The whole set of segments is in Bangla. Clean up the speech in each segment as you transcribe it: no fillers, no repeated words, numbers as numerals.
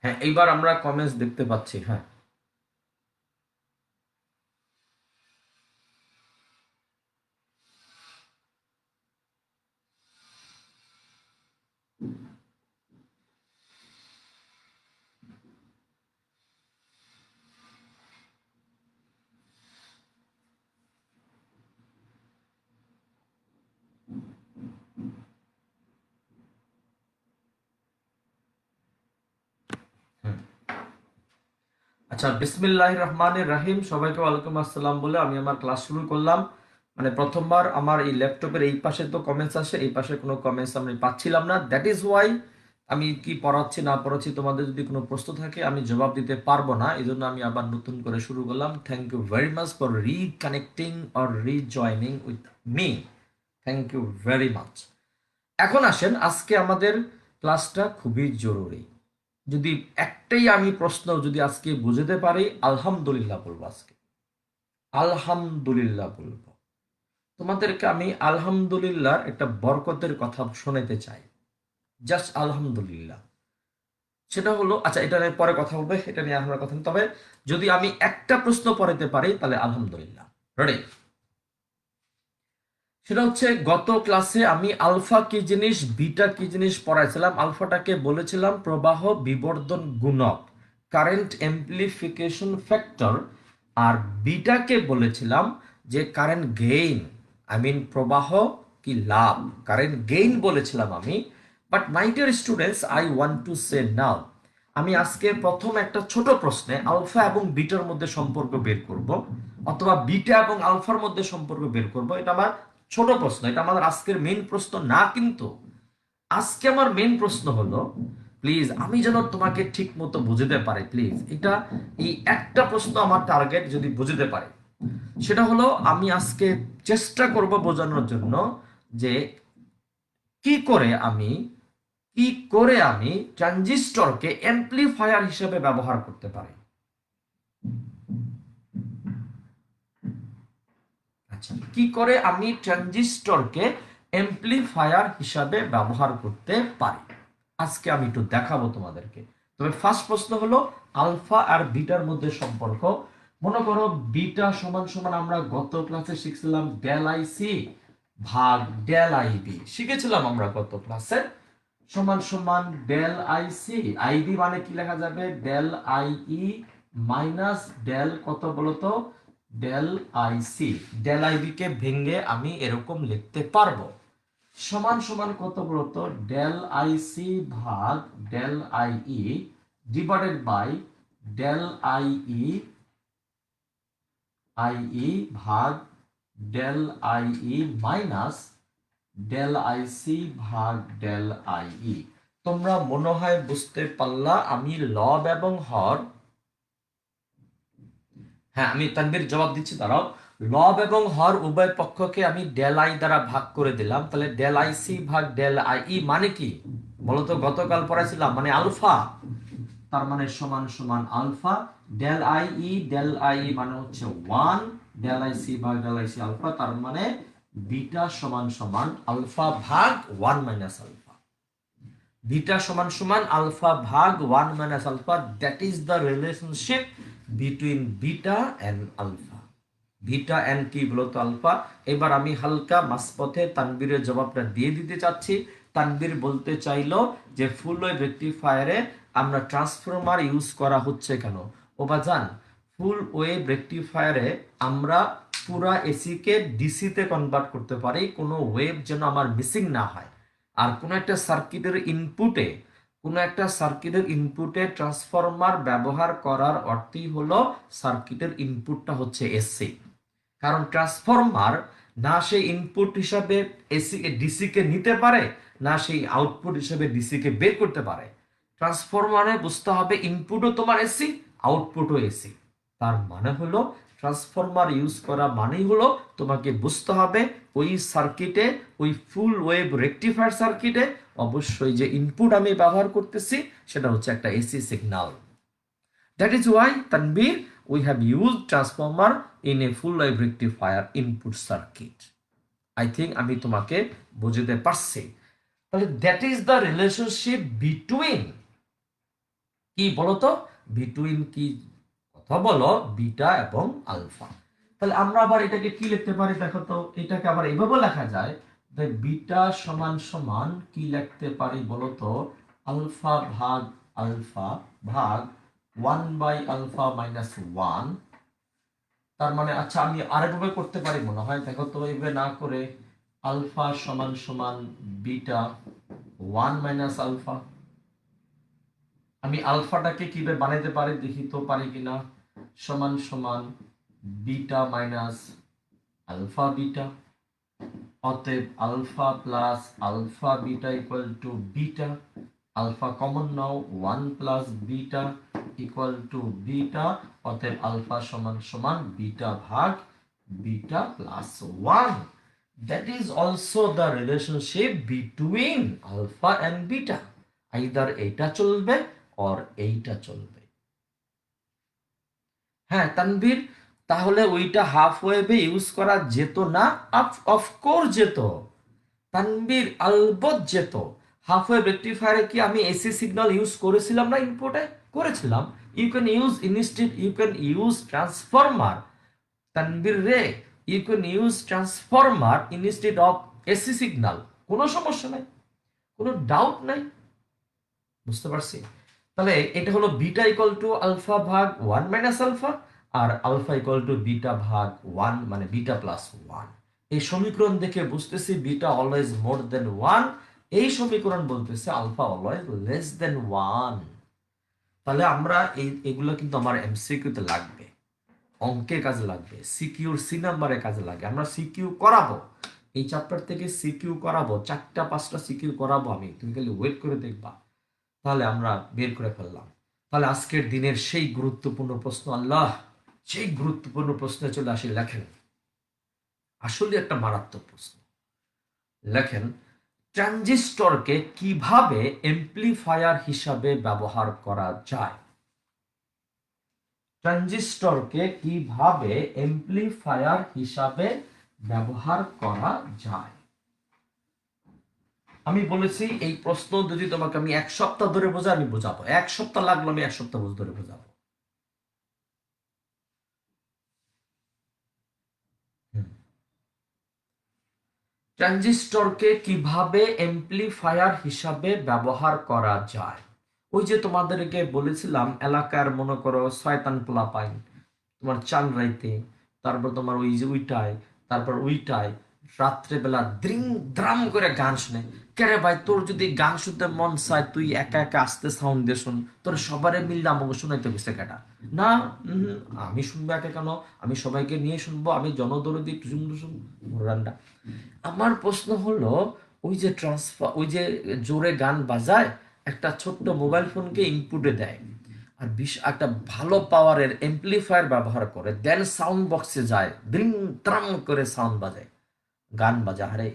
হ্যাঁ, এইবার আমরা কমেন্টস দেখতে পাচ্ছি। হ্যাঁ, আচ্ছা, বিসমিল্লাহির রহমানির রাহিম। সবাইকে ওয়ালাইকুম আসসালাম বলে আমি আমার ক্লাস শুরু করলাম। মানে প্রথমবার আমার এই ল্যাপটপের এই পাশে তো কমেন্টস আসে, এই পাশে কোনো কমেন্টস আমি পাচ্ছিলাম না। দ্যাট ইজ ওয়াই আমি কি পড়াচ্ছি না পড়াচ্ছি, তোমাদের যদি কোনো প্রশ্ন থাকে আমি জবাব দিতে পারবো না, এই জন্য আমি আবার নতুন করে শুরু করলাম। Thank you very much for reconnecting or rejoining with me. Thank you very much. এখন আসেন, আজকে আমাদের ক্লাসটা খুবই জরুরি। যদি একটাই আমি প্রশ্ন যদি আজকে বুঝতে পারি, আলহামদুলিল্লাহ বলবো। আজকে আলহামদুলিল্লাহ বলবো। তোমাদেরকে আমি আলহামদুলিল্লাহর একটা বরকতের কথা শোনাতে চাই। জাস্ট আলহামদুলিল্লাহ। সেটা হলো, আচ্ছা এটা নিয়ে পরে কথা বলবে, এটা নিয়ে আমরা কথা, তবে যদি আমি একটা প্রশ্ন পড়াতে পারি তাহলে আলহামদুলিল্লাহ। রেডি? সেটা হচ্ছে, গত ক্লাসে আমি আলফা কি জিনিস বিটা কি জিনিস পড়াইছিলাম। আলফাটাকে বলেছিলাম প্রবাহ বিবর্ধন গুণক, কারেন্ট এমপ্লিফিকেশন ফ্যাক্টর। আর বিটাকে বলেছিলাম যে কারেন্ট গেইন, আই মিন প্রবাহ কি লাভ, কারেন্ট গেইন বলেছিলাম আমি। But my dear students, I want to say now, আমি আজকে প্রথম একটা ছোট প্রশ্নে আলফা এবং বিটার মধ্যে সম্পর্ক বের করব, অথবা বিটা এবং আলফার মধ্যে সম্পর্ক বের করব। এটা আমার ছোট প্রশ্ন, এটা আমাদের আজকের মেইন প্রশ্ন না। কিন্তু আজকে আমার মেইন প্রশ্ন হলো, প্লিজ আমি যেন তোমাকে ঠিক মতো বুঝতে পারি, প্লিজ এটা, এই একটা প্রশ্ন আমার টার্গেট যদি বুঝতে পারি, সেটা হলো আমি আজকে চেষ্টা করব বোঝানোর জন্য যে কি করে আমি কি করে আমি ট্রানজিস্টরকে অ্যাম্প্লিফায়ার হিসেবে ব্যবহার করতে পারি। আচ্ছা, কি করে আমি ট্রানজিস্টরকে অ্যাম্প্লিফায়ার হিসাবে ব্যবহার করতে পারি, আজকে আমি একটু দেখাবো তোমাদেরকে। তবে ফার্স্ট প্রশ্ন হলো আলফা আর বিটার মধ্যে সম্পর্ক। মনে করো বিটা সমান সমান, আমরা গত ক্লাসে শিখছিলাম ডেল আই সি ভাগ ডেল আই বি, শিখেছিলাম আমরা গত ক্লাসে। সমান সমান del I C, I B মানে কি লেখা যাবে, del I E minus del কত বলতো, del I C. Del I B কে ভেঙে আমি এরকম লিখতে পারবো, সমান সমান কত বলতো, ডেল আই সি ভাগ del I E divided by del I E ভাগ del I E minus del I C ভাগ ডেল আই ই। তোমরা মনে হয় বুঝতে পারলা আমি লব এবং হর, হ্যাঁ আমি তানভীর জবাব দিচ্ছি, দাঁড়াও। লব এবং হর উভয় পক্ষকে আমি ডেল আই দ্বারা ভাগ করে দিলাম, তাহলে ডেল আই সি ভাগ ডেল আই ই মানে কি বলতো, গতকাল পড়াইছিলাম মানে আলফা, তার মানে সমান সমান আলফা। ডেল আই ই মানে হচ্ছে 1, ডেল আই সি ভাগ ডেল আই সি আলফা, তার মানে বিটা সমান সমান আলফা ভাগ 1 মাইনাস আলফা। বিটা সমান সমান আলফা ভাগ 1 minus alpha, that is the relationship between beta and alpha. Beta and কি বলতো, আলফা। এবার আমি হালকা মাঝপথে তানবীরের জবাবটা দিয়ে দিতে চাচ্ছি। তানবীর বলতে চাইলো যে ফুল ওয়েভ রেকটিফায়ারে আমরা ট্রান্সফরমার ইউজ করা হচ্ছে কেন। ও বাজান, ফুল ওয়েভ রেকটিফায়ারে আমরা পুরা এসি কে ডিসি তে কনভার্ট করতে পারি, কোনো ওয়েভ যেন আমার মিসিং না হয়। আর কোনো একটা সার্কিটের ইনপুটে ট্রান্সফরমার ব্যবহার করার অর্থই হলো সার্কিটের ইনপুটটা হচ্ছে এসি। কারণ ট্রান্সফরমার না সেই ইনপুট হিসাবে এসি ডিসি কে নিতে পারে, না সেই আউটপুট হিসাবে ডিসি কে বের করতে পারে। ট্রান্সফরমারে বুঝতে হবে ইনপুটও তোমার এসি, আউটপুটও এসি। তার মানে হলো ট্রান্সফরমার ইউজ করা মানেই হলো তোমাকে বুঝতে হবে ওই সার্কিটে, ওই ফুল ওয়েভ রেকটিফায়ার সার্কিটে অবশ্যই যে ইনপুট আমি ব্যবহার করতেছি সেটা হচ্ছে একটা AC signal. That is Y Tanvir we have used transformer in a full wave rectifier input circuit. I think আমি তোমাকে বুঝাতে পারছি। তাহলে that is the relationship between, কি বলতো, বিটুইন কি, কথা বলো, বিটা এবং আলফা। তাহলে আমরা আবার এটাকে কি লিখতে পারি দেখো তো, এটাকে আবার এইভাবে লেখা যায়, বিটা সমান সমান কি লিখতে পারি বলতো, আলফা ভাগ 1 বাই আলফা মাইনাস 1। তার মানে আচ্ছা আমি আরেকভাবে করতে পারি মনে হয়, দেখো তো এইভাবে না করে আলফা সমান সমান বিটা 1 মাইনাস আলফা। আমি আলফাটাকে কিভাবে বানাইতে পারি দেখি তো পারি কিনা, সমান সমান বিটা মাইনাস আলফা বিটা, অতএব alpha plus alpha beta equal to beta, alpha common now 1 plus beta equal to beta, অতএব আলফা সমান সমান বিটা ভাগ beta plus 1। That is also the relationship between alpha and beta. Either এইটা চলবে or এইটা চলবে। হ্যাঁ তানভীর, তাহলে ওইটা হাফ ওয়েভে ইউজ করা যেত না? অফকোর্স যেত তানভীর, আলবত যেত। হাফ ওয়েভ রেকটিফায়ারে কি আমি এসি সিগন্যাল ইউজ করেছিলাম না ইনপুটে? করেছিলাম। You can use instead, you can use transformer Tanvir রে, you can use transformer instead of AC signal, কোনো সমস্যা নাই, কোনো ডাউট নাই, বুঝতে পারছি। তাহলে এটা হলো বিটা ইকুয়াল টু আলফা ভাগ 1 মাইনাস আলফা, আর আলফা ইকুয়াল টু বিটা ভাগ 1 মানে বিটা প্লাস 1। এই সমীকরণ দেখে বুঝতেছি বিটা অলওয়েজ মোর দেন 1, এই সমীকরণ বলতেছে আলফা অলওয়েজ লেস দেন 1। তাহলে আমরা এগুলো কিন্তু আমার এমসিকিউতে লাগবে, অঙ্কের কাজে লাগবে, সিকিউর সি নাম্বারের কাজে লাগে। আমরা সিকিউ করাবো, এই চ্যাপ্টার থেকে সিকিউ করাবো, 4টা 5টা সিকিউ করাবো আমি, তুমি খালি ওয়েট করে দেখবা। তাহলে আমরা বের করে ফেললাম। তাহলে আজকের দিনের সেই গুরুত্বপূর্ণ প্রশ্ন, আল্লাহ সেই গুরুত্বপূর্ণ প্রশ্নে চলে আসি। লেখেন, আসলে একটা মারাত্মক প্রশ্ন। লেখেন, ট্রানজিস্টরকে কিভাবে এমপ্লিফায়ার হিসাবে ব্যবহার করা যায়? ট্রানজিস্টরকে কিভাবে এমপ্লিফায়ার হিসাবে ব্যবহার করা যায়? আমি বলেছি এই প্রশ্ন যদি তোমাকে আমি 1 সপ্তাহ ধরে বোঝাই, আমি বোঝাবো। 1 সপ্তাহ লাগলো, আমি 1 সপ্তাহ ধরে বোঝাবো। ট্রানজিস্টরকে কিভাবে এমপ্লিফায়ার হিসাবে ব্যবহার করা যায়? ওই যে তোমাদেরকে বলেছিলাম এলাকার মনে করো শয়তান পোলাপাইন, তোমার চান রাইতে, তারপর তোমার ওই যে উইটায়, তারপর উইটায় রাত্রেবেলা দ্রিং দ্রাম করে গান শুনে। কেরে ভাই, তোর যদি গান শুনতে মন চায় তুই একা একা আস্তে সাউন্ড দিয়ে শুন, তোর সবারে মিললে আমাকে শোনাইতে গেছে কেটা না? আমি শুনবো একা কেন? আমি সবাইকে নিয়ে শুনবো, আমি জনদরদি রান্না। আমার প্রশ্ন হলো, ওই যে ট্রান্সফার, ওই যে জোরে গান বাজায়, একটা ছোট্ট মোবাইল ফোনকে ইনপুটে দেয়, আর একটা ভালো পাওয়ারের এমপ্লিফায়ার ব্যবহার করে, দেন সাউন্ড বক্সে যায়, দ্রিং ত্রাং করে সাউন্ড বাজায়, গান বাজায়। আরে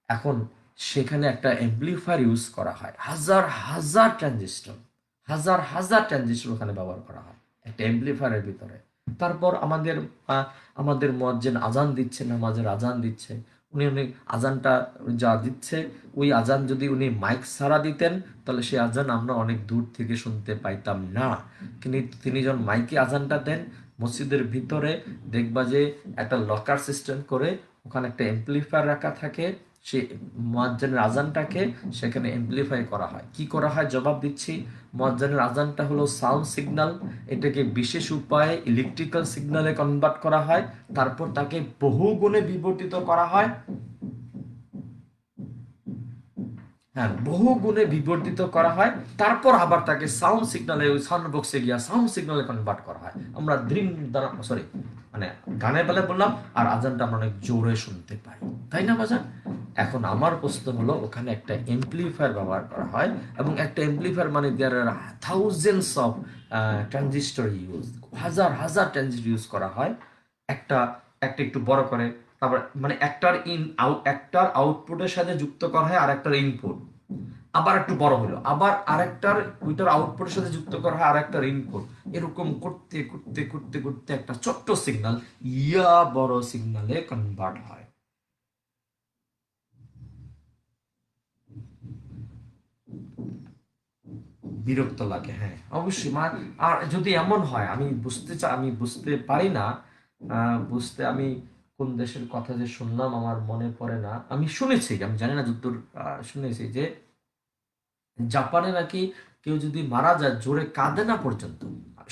এখন সেখানে একটা এমপ্লিফায়ার ইউজ করা হয়, হাজার হাজার ট্রানজিস্টর, হাজার হাজার ট্রানজিস্টর ওখানে ব্যবহার করা হয় একটা এমপ্লিফায়ারের ভিতরে। তারপর আমাদের মুয়াজ্জিন আজান দিচ্ছে, নামাজের আজান দিচ্ছে, উনি আজানটা যা দিচ্ছে, ওই আজান যদি উনি মাইক ছাড়া দিতেন তাহলে সেই আজান আমরা অনেক দূর থেকে শুনতে পাইতাম না। কিন্তু তিনি যখন মাইকে আজানটা দেন, মসজিদের ভিতরে দেখবা যে একটা লকার সিস্টেম করে ওখানে একটা এমপ্লিফায়ার রাখা থাকে, সেই মুয়াজ্জিনের আজানটাকে সেখানে এমপ্লিফাই করা হয়। কি করা হয় জবাব দিচ্ছি, মুয়াজ্জিনের আজানটা হলো সাউন্ড সিগন্যাল, এটাকে বিশেষ উপায়ে ইলেকট্রিক্যাল সিগন্যালে কনভার্ট করা হয়, তারপর তাকে বহুগুণে বিবর্তিত করা হয়। হ্যাঁ, বহু গুণে বিবর্তিত করা হয়, তারপর আবার তাকে সাউন্ড সিগন্যালে, ওই সাউন্ড বক্সে গিয়া সাউন্ড সিগন্যালে কনভার্ট করা হয়। আমরা দ্রিং দ্বারা সরি মানে গানের বেলায় বললাম, আর আজানটা আমরা অনেক জোরে শুনতে পাই, তাই না বাজান? এখন আমার প্রশ্ন হলো, ওখানে একটা এমপ্লিফায়ার ব্যবহার করা হয়, এবং একটা এমপ্লিফায়ার মানে দেয়ার আর থাউজেন্ডস অফ ট্রানজিস্টর ইউজ, হাজার হাজার ট্রানজিস্টর ইউজ করা হয়। একটা একটা একটু বড় করে, তারপর মানে একটার আউটপুটের সাথে যুক্ত করা হয় আর একটার ইনপুট, আবার একটু বড় হলো, আবার আরেকটার ওইটার আউটপুটের সাথে যুক্ত করা হয় আরেকটার ইনপুট, এরকম করতে করতে করতে করতে একটা ছোট্ট সিগন্যাল বড় সিগন্যালে কনভার্ট হয়। বিরক্ত লাগে, হ্যাঁ অবশ্যই। আর যদি এমন হয়, আমি বুঝতে পারি না, আমি কোন দেশের কথা যে শুনলাম আমার মনে পড়ে না, আমি শুনেছি, আমি জানি না যতদূর শুনেছি যে জাপানে নাকি কেউ যদি মারা যায় জোরে কাঁদে না পর্যন্ত,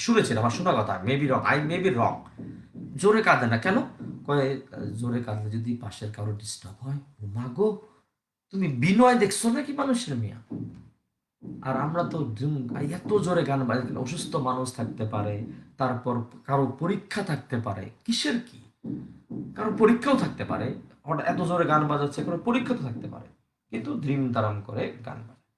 শুনেছিলাম, আমার শোনা কথা, মেবি রং, আই মেবি রং, জোরে কাঁদে না কেন, কয়ে জোরে কাঁদলে যদি পাশের কারো ডিস্টার্ব হয়। ও মা গো, তুমি বিনয় দেখছো নাকি মানুষের, মিয়া? আর আমরা তো এত জোরে গান বাজে, অসুস্থ মানুষ থাকতে পারে, তারপর কারো পরীক্ষা থাকতে পারে, কিসের কি, কারো পরীক্ষাও থাকতে পারে, হঠাৎ এত জোরে গান বাজাচ্ছে, কারো পরীক্ষা তো থাকতে পারে, কিন্তু ধ্রিম তারাম করে গান বাজে।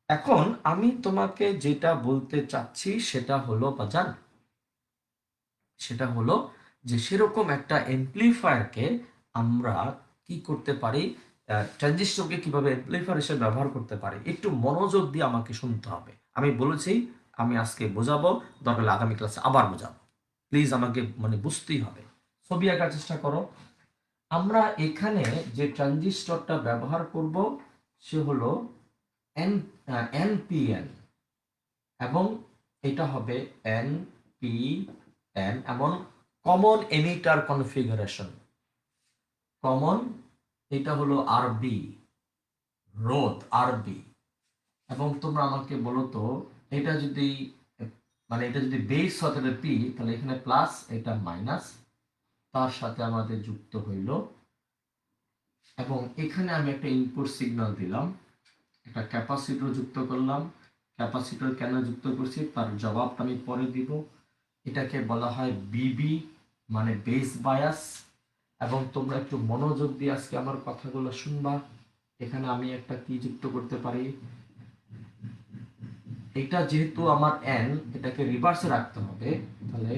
এখন আমি তোমাকে যেটা বলতে চাচ্ছি সেটা হলো বাজান, সেটা হলো যে সেরকম একটা এমপ্লিফায়ারকে আমরা কি করতে পারি, ট্রানজিস্টরকে কিভাবে এমপ্লিফায়ার হিসেবে ব্যবহার করতে পারি, একটু মনোযোগ দিয়ে আমাকে শুনতে হবে। আমি বলেছি আমি আজকে বোঝাবো, দরকার হলে আগামী ক্লাসে আবার বোঝাবো। প্লিজ আমাকে মানে বুঝতেই হবে। ছবি আঁকার চেষ্টা করো। আমরা এখানে যে ট্রানজিস্টরটা ব্যবহার করব সে হলো এনপিএন, এবং এটা হবে এনপিএন, এবং কমন এমিটার কনফিগারেশন, কমন, এটা হলো আরবি, রোধ আরবি। এবং তোমরা আমাকে বলো তো, এটা যদি মানে এটা যদি বেস হয় তাহলে পি, তাহলে এখানে প্লাস, এটা মাইনাস, তার সাথে আমাদের যুক্ত হইল, এবং এখানে আমি একটা ইনপুট সিগন্যাল দিলাম, একটা ক্যাপাসিটর যুক্ত করলাম। ক্যাপাসিটর কেন যুক্ত করছি তার জবাবটা আমি পরে দিব। এটাকে বলা হয় বিবি, মানে বেস বায়াস। এবং তোমরা একটু মনোযোগ দিয়ে আজকে আমার কথাগুলো শুনবা। এখানে আমি একটা কি যুক্ত করতে পারি, এটা যেহেতু আমার এন, এটাকে রিভার্সে রাখতে হবে, তাহলে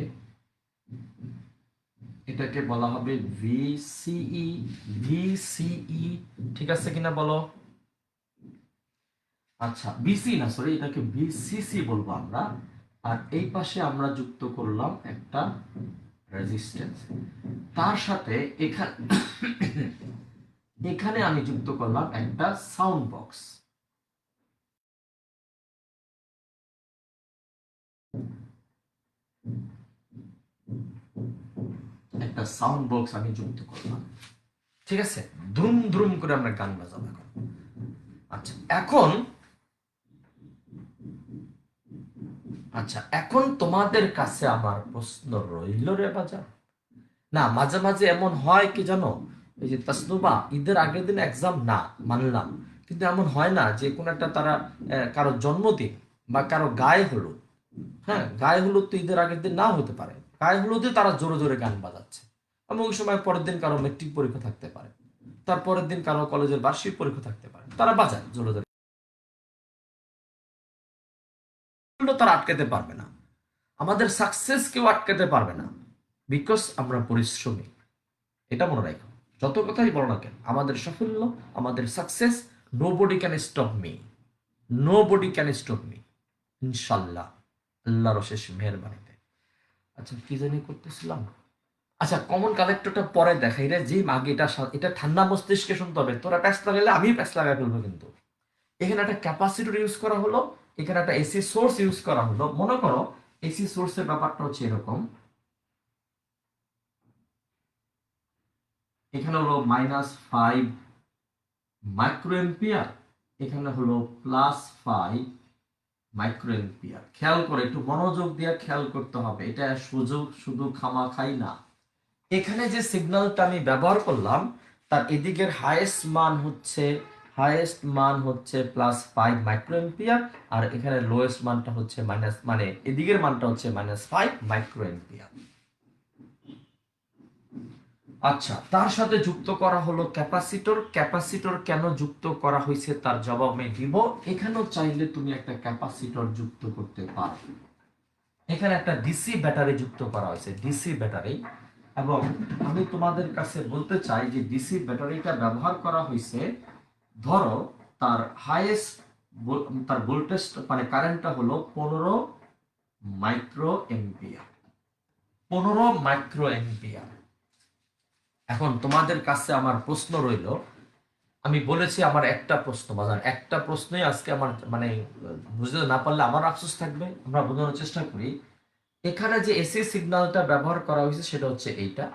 এটাকে বলা হবে ভিসিই, ভিসিই, ঠিক আছে কিনা বলো? আচ্ছা, বিসি না, সরি, এটাকে ভিসিসি বলবো আমরা। আর এই পাশে আমরা যুক্ত করলাম একটা রেজিস্ট্যান্স, তার সাথে এখানে এখানে আমি যুক্ত করলাম একটা সাউন্ড বক্স, একটা সাউন্ড বক্স আমি যুক্ত করলাম। ঠিক আছে, দ্রুম দ্রুম করে আমরা গান বাজাবো এখন। আচ্ছা এখন, তোমাদের কাছে আমার প্রশ্ন রইল রে বাজার। না, মাঝে মাঝে এমন হয় কি জানো, এই যে তাসনুবা ঈদের আগের দিন এক্সাম, না মানলাম, কিন্তু এমন হয় না যে কোনো একটা তারা কারো জন্মদিন বা কারো গায়ে হলুদ, হ্যাঁ গায়ে হলুদ তো ঈদের আগের দিন নাও হতে পারে, গায়ে হলুদে তারা জোরে জোরে গান বাজাচ্ছে, এবং ওই সময় পরের দিন কারো মেট্রিক পরীক্ষা থাকতে পারে, তারপরের দিন কারো কলেজের বার্ষিক পরীক্ষা থাকতে পারে, তারা বাজায় জোরে জোরে, তারা আটকাতে পারবে না। আমাদের সাকসেস কেউ আটকাতে পারবে না, বিকজ আমরা পরিশ্রমী। এটা মনে রাখো, যত কথাই বলো না কেন, আমাদের সাফল্য, আমাদের success, nobody can stop me, nobody can stop me, ইনশাল্লাহ, আল্লাহর অশেষ মেহেরবানিতে। আচ্ছা কি জানি করতেছিলাম, আচ্ছা কমন কালেক্টরটা পরে দেখাই রে, যে আগে এটা ঠান্ডা মস্তিষ্কে শুনতে হবে, তোরা প্যাচ লাগাইলে আমি প্যাচ লাগাই ফেলবো কিন্তু। এখানে একটা ক্যাপাসিটর ইউজ করা হলো, এখানে একটা এসি সোর্স ইউজ করা হলো। মনে করো এসি সোর্সের ব্যাপারটা হচ্ছে এরকম, এখানে হলো -5 মাইক্রো এম্পিয়ার, এখানে হলো +5 মাইক্রো এম্পিয়ার। খেয়াল করে, একটু মনোযোগ দিয়ে খেয়াল করতে হবে, এটা সুযোগ শুধু খামাখাই না। এখানে যে সিগন্যালটা আমি ব্যবহার করলাম, তার এদিকের হাইয়েস্ট মান হচ্ছে +5 মাইক্রো এম্পিয়ার, আর এখানে লোয়েস্ট মানটা হচ্ছে মানে এদিকের মানটা হচ্ছে -5 মাইক্রো এম্পিয়ার। আচ্ছা, তার সাথে যুক্ত করা হলো ক্যাপাসিটর। ক্যাপাসিটর কেন যুক্ত করা হয়েছে তার জবাব আমি দিব। এখানেও চাইলে তুমি একটা ক্যাপাসিটর যুক্ত করতে পারো। এখানে একটা ডিসি ব্যাটারি যুক্ত করা হয়েছে, ডিসি ব্যাটারি। এবং আমি তোমাদের কাছে বলতে চাই যে ডিসি ব্যাটারিটা ব্যবহার করা হয়েছে, ধরো তার হাইয়েস্ট, তার ভোল্টেজ মানে কারেন্টটা হলো 15 মাইক্রো এম্পিয়ার, 15 মাইক্রো এম্পিয়ার। এখন তোমাদের কাছে আমার প্রশ্ন রইল, আমি বলেছি আমার একটা প্রশ্ন বাজান, একটা প্রশ্নই আজকে আমার মানে বুঝতে না পারলে আমার আফসোস থাকবে, আমরা বোঝানোর চেষ্টা করি। এখানে যে এসি সিগন্যালটা ব্যবহার করা হয়েছে সেটা হচ্ছে এইটা,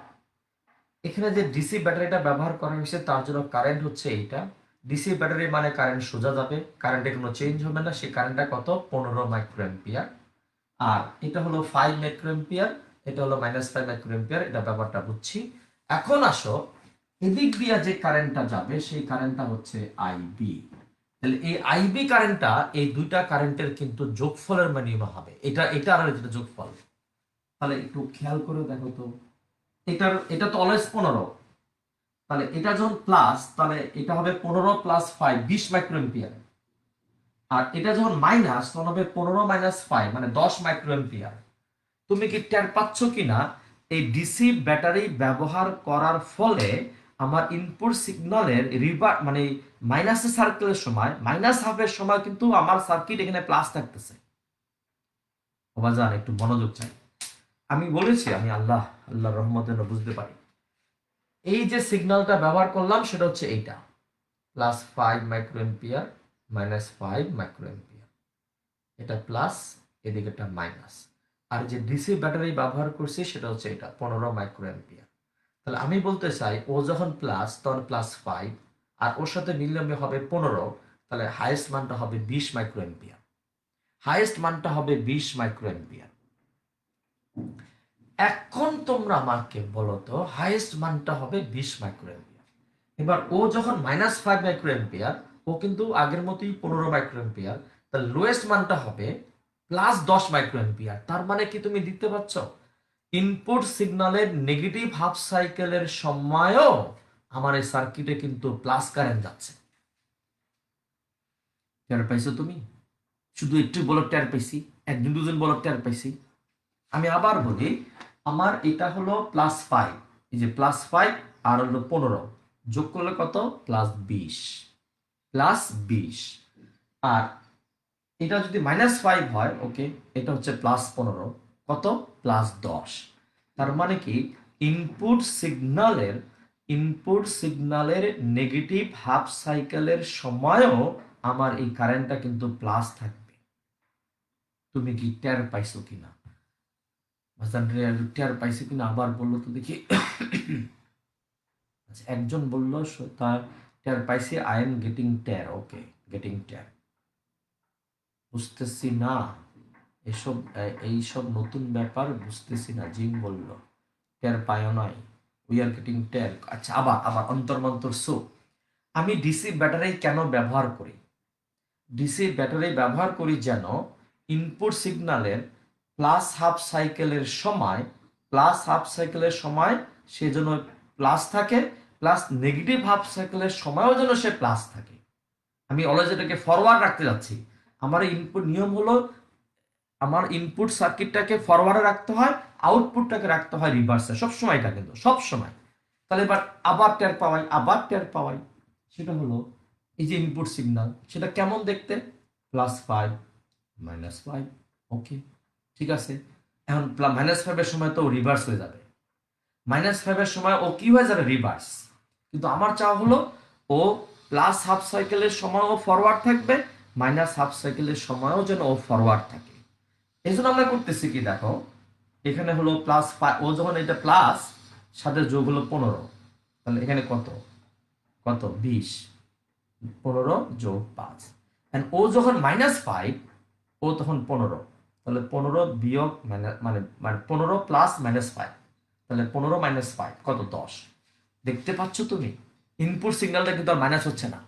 এখানে যে ডিসি ব্যাটারিটা ব্যবহার করা হয়েছে তার জন্য কারেন্ট হচ্ছে এইটা। ডিসি ব্যাটারি মানে কারেন্ট সোজা যাবে, কারেন্টে কোনো চেঞ্জ হবে না, সেই কারেন্টটা কত 15 মাইক্রো এম্পিয়ার। আর এটা হলো 5 মাইক্রো এম্পিয়ার, এটা হলো -5 মাইক্রো এম্পিয়ার, এটা ব্যাপারটা বুঝছি। এখন আসো, এদিক দিয়ে যে কারেন্টটা যাবে সেই কারেন্টটা হচ্ছে আইবি। তাহলে এই আইবি কারেন্টটা এই দুইটা কারেন্টের কিন্তু যোগফলের মানে হবে, এটা এটা আর এটা যোগফল। তাহলে একটু খেয়াল করে দেখো তো, এটা তো অলওয়েজ 15, তাহলে এটা যখন প্লাস তাহলে এটা হবে 15 প্লাস 5 20 মাইক্রো এম্পিয়ার। আর এটা যখন মাইনাস তখন হবে 15 মাইনাস 5 মানে 10 মাইক্রো এম্পিয়ার। তুমি কি টের পাচ্ছ কিনা, এই ডিসি ব্যাটারি ব্যবহার করার ফলে আমার ইনপুট সিগন্যালের রিভার মানে মাইনাস সার্কেলের সময়, মাইনাস হাফের সময় কিন্তু আমার সার্কিট এখানে প্লাস থাকতেছে। বাজান একটু মনোযোগ চাই, আমি বলেছি আমি আল্লাহর রহমতে বুঝতে পারি। এই যে সিগন্যালটা ব্যবহার করলাম সেটা হচ্ছে এইটা, plus 5 micro ampere -5 micro ampere, এটা প্লাস, এদিকে একটা মাইনাস। আর যে ডিসি ব্যাটারি ব্যবহার করছি সেটা হচ্ছে এটা 15 মাইক্রো এম্পিয়ার। তাহলে আমি বলতে চাই ও যখন প্লাস তখন +5, আর ওর সাথে মিললে হবে 15, তাহলে হাইয়েস্ট মানটা হবে 20 মাইক্রো এম্পিয়ার, হাইয়েস্ট মানটা হবে 20 মাইক্রো এম্পিয়ার। এখন তোমরা আমাকে বলো তো হাইয়েস্ট মানটা হবে 20 মাইক্রো এম্পিয়ার। এবার ও যখন -5 মাইক্রো এম্পিয়ার, ও কিন্তু আগের মতোই 15 মাইক্রো এম্পিয়ার, তার লোয়েস্ট মানটা হবে +10 মাইক্রো এম্পিয়ার। তার মানে কি তুমি দেখতে পাচ্ছ, ইনপুট সিগন্যালের নেগেটিভ হাফ সাইকেলের সময়ও আমার এই সার্কিটে কিন্তু প্লাস কারেন্ট যাচ্ছে। টের পাইছো তুমি? শুধু একটু বলো টের পাইছি, একজন দুজন বলো টের পাইছি। আমি আবার বলি, আমার এটা হলো +5, এই যে +5 আর হলো 15, যোগ করলে কত +20, +20। আর এটা যদি -5 হয়, ওকে, এটা হচ্ছে +15, কত +10। তার মানে কি ইনপুট সিগন্যালের নেগেটিভ হাফ সাইকেলের সময়ও আমার এই কারেন্টটা কিন্তু প্লাস থাকবে। তুমি কি টের পাইছো কিনা টের পাইছো কিনা আবার বললো তো দেখি। আচ্ছা, একজন বললো তার টের পাইছি, আই এম গেটিং টের, ওকে, গেটিং টের। বুঝতেছি না এইসব নতুন ব্যাপার বুঝতেছি না, জিম বলল টের পায়ও নয়, উই আর গেটিং টের। আচ্ছা, আবার আবার অন্তর্মন্তর সো আমি ডিসি ব্যাটারি কেন ব্যবহার করি? ডিসি ব্যাটারি ব্যবহার করি যেন ইনপুট সিগন্যালের প্লাস হাফ সাইকেলের সময় সে যেন প্লাস থাকে, প্লাস নেগেটিভ হাফ সাইকেলের সময়ও যেন সে প্লাস থাকে। আমি অলওয়েজ এটাকে ফরওয়ার্ড রাখতে যাচ্ছি। আমার ইনপুট নিয়ম হলো আমার ইনপুট সার্কিটটাকে ফরওয়ার্ডে রাখতে হয়, আউটপুটটাকে রাখতে হয় রিভার্সে, সবসময়, এটা কিন্তু সবসময়। তাহলে এবার আবার টের পাওয়াই সেটা হলো এই যে ইনপুট সিগন্যাল, সেটা কেমন দেখতে, +5 -5, ওকে, ঠিক আছে। এখন -5 এর সময় তো রিভার্স হয়ে যাবে, -5 এর সময় ও কি হয়ে যাবে, রিভার্স। কিন্তু আমার চাওয়া হলো ও প্লাস হাফ সাইকেলের সময়ও ফরওয়ার্ড থাকবে, মাইনাস হাফ সাইকেলের সময়ও যেন ও ফরওয়ার্ড থাকে। এই জন্য আমরা করতেছি কি দেখো, এখানে হলো ও যখন এটা প্লাস, সাথে যোগ হলো 15, তাহলে এখানে কত কত 20, 15 যোগ 5। ও যখন -5, ও তখন 15, তাহলে 15 বিয়োগ মানে 15 প্লাস -5, তাহলে 15 -5 কত 10। দেখতে পাচ্ছ তুমি ইনপুট সিগন্যালটা কিন্তু আর মাইনাস হচ্ছে না।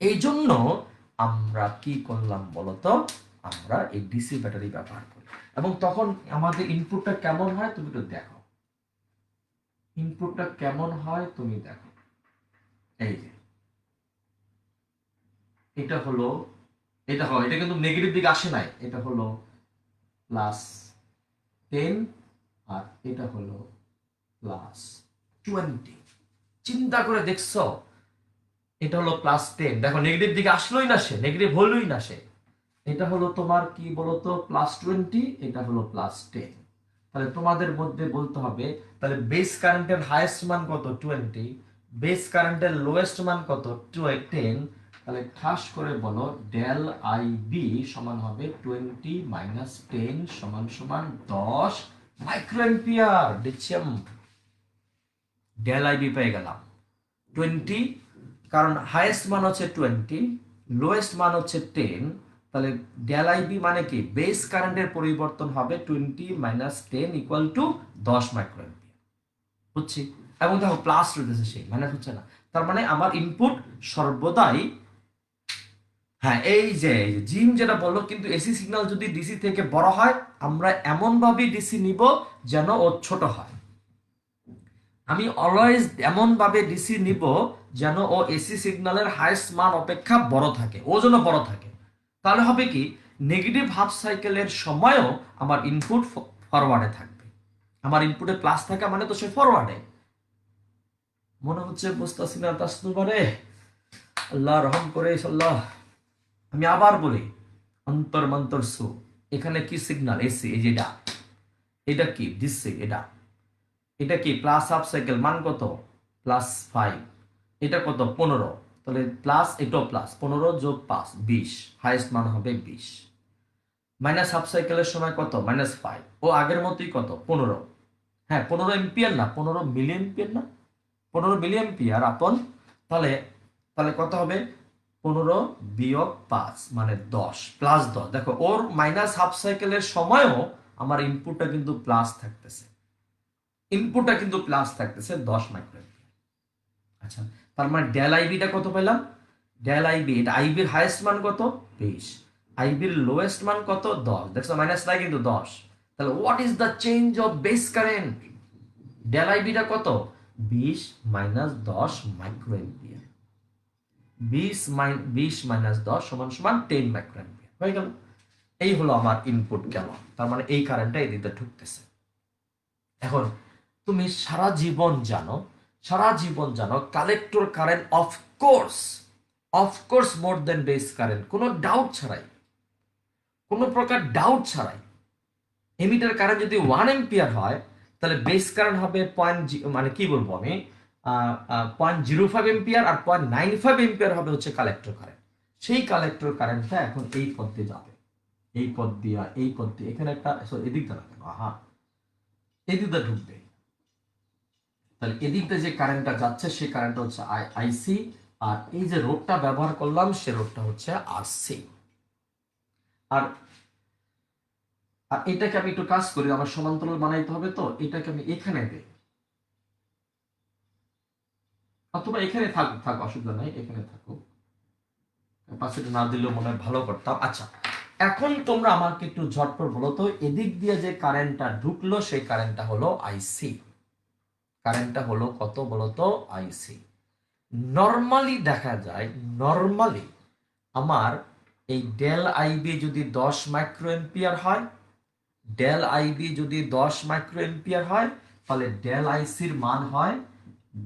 এই জন্য আমরা কি করলাম বলতো, আমরা এই ডিসি ব্যাটারি ব্যবহার করি। এবং তখন আমাদের ইনপুটটা কেমন হয় তুমি একটু দেখো, ইনপুটটা কেমন হয় তুমি দেখো, এই যে এটা হলো, এটা হয়, এটা কিন্তু নেগেটিভ দিকে আসে নাই, এটা হলো +10 আর এটা হলো +20। চিন্তা করে দেখছো, এটা হলো +10, দেখো নেগেটিভ দিকে আসলোই না, সে নেগেটিভ হলোই না সে। এটা হলো তোমার কি বলতো +20, এটা হলো +10। তাহলে তোমাদের মধ্যে বলতে হবে, তাহলে বেস কারেন্টের হাইয়েস্ট মান কত 20, বেস কারেন্টের লোয়েস্ট মান কত 10। তাহলে খাস করে বলো ডেল আই বি সমান হবে 20 - 10 সমান 10 মাইক্রোঅ্যাম্পিয়ার। দেখছিলাম ডেল আই বি পেয়ে গেলাম 20, কারণ হাইয়েস্ট মান হচ্ছে 20, লোয়েস্ট মান হচ্ছে 10। তাহলে ডেল আই বি মানে কি, বেস কারেন্টের পরিবর্তন হবে 20 - 10 = 10 মাইক্রোঅ্যাম্পিয়ার। বুঝছি? এবং দেখো প্লাস রয়েছে, সেই মাইনাস হচ্ছে না। তার মানে আমার ইনপুট সর্বদাই, হ্যাঁ এই যে জিম যেটা বললো, কিন্তু এসি সিগন্যাল যদি ডিসি থেকে বড় হয়, আমরা এমন ভাবে ডিসি নিব যেন ও ছোট হয়। আমি অলওয়েজ এমন ভাবে ডিসি নিব যেন ও এসি সিগন্যালের হাইয়েস্ট মান অপেক্ষা বড় থাকে, ও যেন বড় থাকে। তাহলে হবে কি, নেগেটিভ হাফ সাইকেলের সময়ও আমার ইনপুট ফরওয়ার্ডে থাকবে। আমার ইনপুটে প্লাস থাকা মানে তো সে ফরওয়ার্ডে। মনে হচ্ছে বুঝতেছি না তাসনুবারে, আল্লাহ রহম করে আল্লাহ। আমি আবার বলি, অন্তর মন্তর সু, এখানে কি সিগন্যাল এসি, এই যেটা, এটা কি ডিসি, এটা এটা কি প্লাস হাফ সাইকেল, মান কত +5, এটা কত 15, তাহলে প্লাস, এটাও প্লাস 15 + 5 20, হাইয়েস্ট মান হবে 20। মাইনাস হাফ সাইকেলের সময় কত -5, ও আগের মতোই কত 15, হ্যাঁ 15 এম্পিয়ার না, 15 মিলি এম্পিয়ার না, 15 মিলি এম্পিয়ার আপন। তাহলে তাহলে কত হবে 15 - 5 মানে 10, +10। দেখো ওর মাইনাস হাফ সাইকেলের সময়ও আমার ইনপুটটা কিন্তু প্লাস থাকতেছে, ইনপুটটা কিন্তু প্লাস থাকতেছে 10 মাইক্রোঅ্যাম্পিয়ার। আচ্ছা, তার মানে ডেল আইবিটা কত পেলাম, ডেল আইবি, এটা আইবির হাইয়েস্ট মান কত 20, আইবির লোয়েস্ট মান কত 10, দেখছো মাইনাস নাই কিন্তু 10। তাহলে what is the change of base current, del আইবিটা কত 20 - 10 মাইক্রোঅ্যাম্পিয়ার, 20 - 10 = 10 মাইক্রোঅ্যাম্পিয়ার হয়ে গেল। এই হলো আমার ইনপুট গেল, তার মানে এই কারেন্টটা এদিকে ঢুকতেছে। এখন তুমি সারা জীবন জানো কালেক্টর কারেন্ট অফকোর্স মোর দেন বেস কারেন্ট, কোনো ডাউট ছাড়াই, কোনো প্রকার ডাউট ছাড়াই। এমিটার কারেন্ট যদি 1 এম্পিয়ার হয়, তাহলে বেস কারেন্ট হবে মানে কি বলবো আমি, 0.05 এম্পিয়ার, আর 0.95 এম্পিয়ার হবে হচ্ছে কালেক্টর কারেন্ট। সেই কালেক্টর কারেন্টটা এখন এই পথ দিয়ে যাবে, এই পথ দিয়ে, এই পথ দিয়ে, এখানে একটা এদিক দিয়ে রাখেন, এদিক দিয়ে ঢুকবে। তাহলে এদিক দিয়ে যে কারেন্টটা যাচ্ছে সেই কারেন্টটা হচ্ছে আইসি, আর এই যে রোডটা ব্যবহার করলাম সে রোডটা হচ্ছে আরসি। আর আর এটাকে আমি একটু কাজ করি, আমার সমান্তরাল বানাইতে হবে, তো এটাকে আমি এখানে দেই, অথবা এখানে থাক অসুবিধা নাই, এখানে থাকুক, ক্যাপাসিটি না দিলেও মনে হয় ভালো করতাম। আচ্ছা, এখন তোমরা আমাকে একটু ঝটপট বলো তো, এদিক দিয়ে যে কারেন্টটা ঢুকলো সেই কারেন্টটা হলো আইসি, কারেন্টটা হলো কত বলতো আইসি। নর্মালি দেখা যায়, নর্মালি আমার এই ডেল আইবি যদি 10 মাইক্রোএম্পিয়ার হয়, ডেল আইবি যদি 10 মাইক্রোএম্পিয়ার হয়, তাহলে ডেল আইসির মান হয়,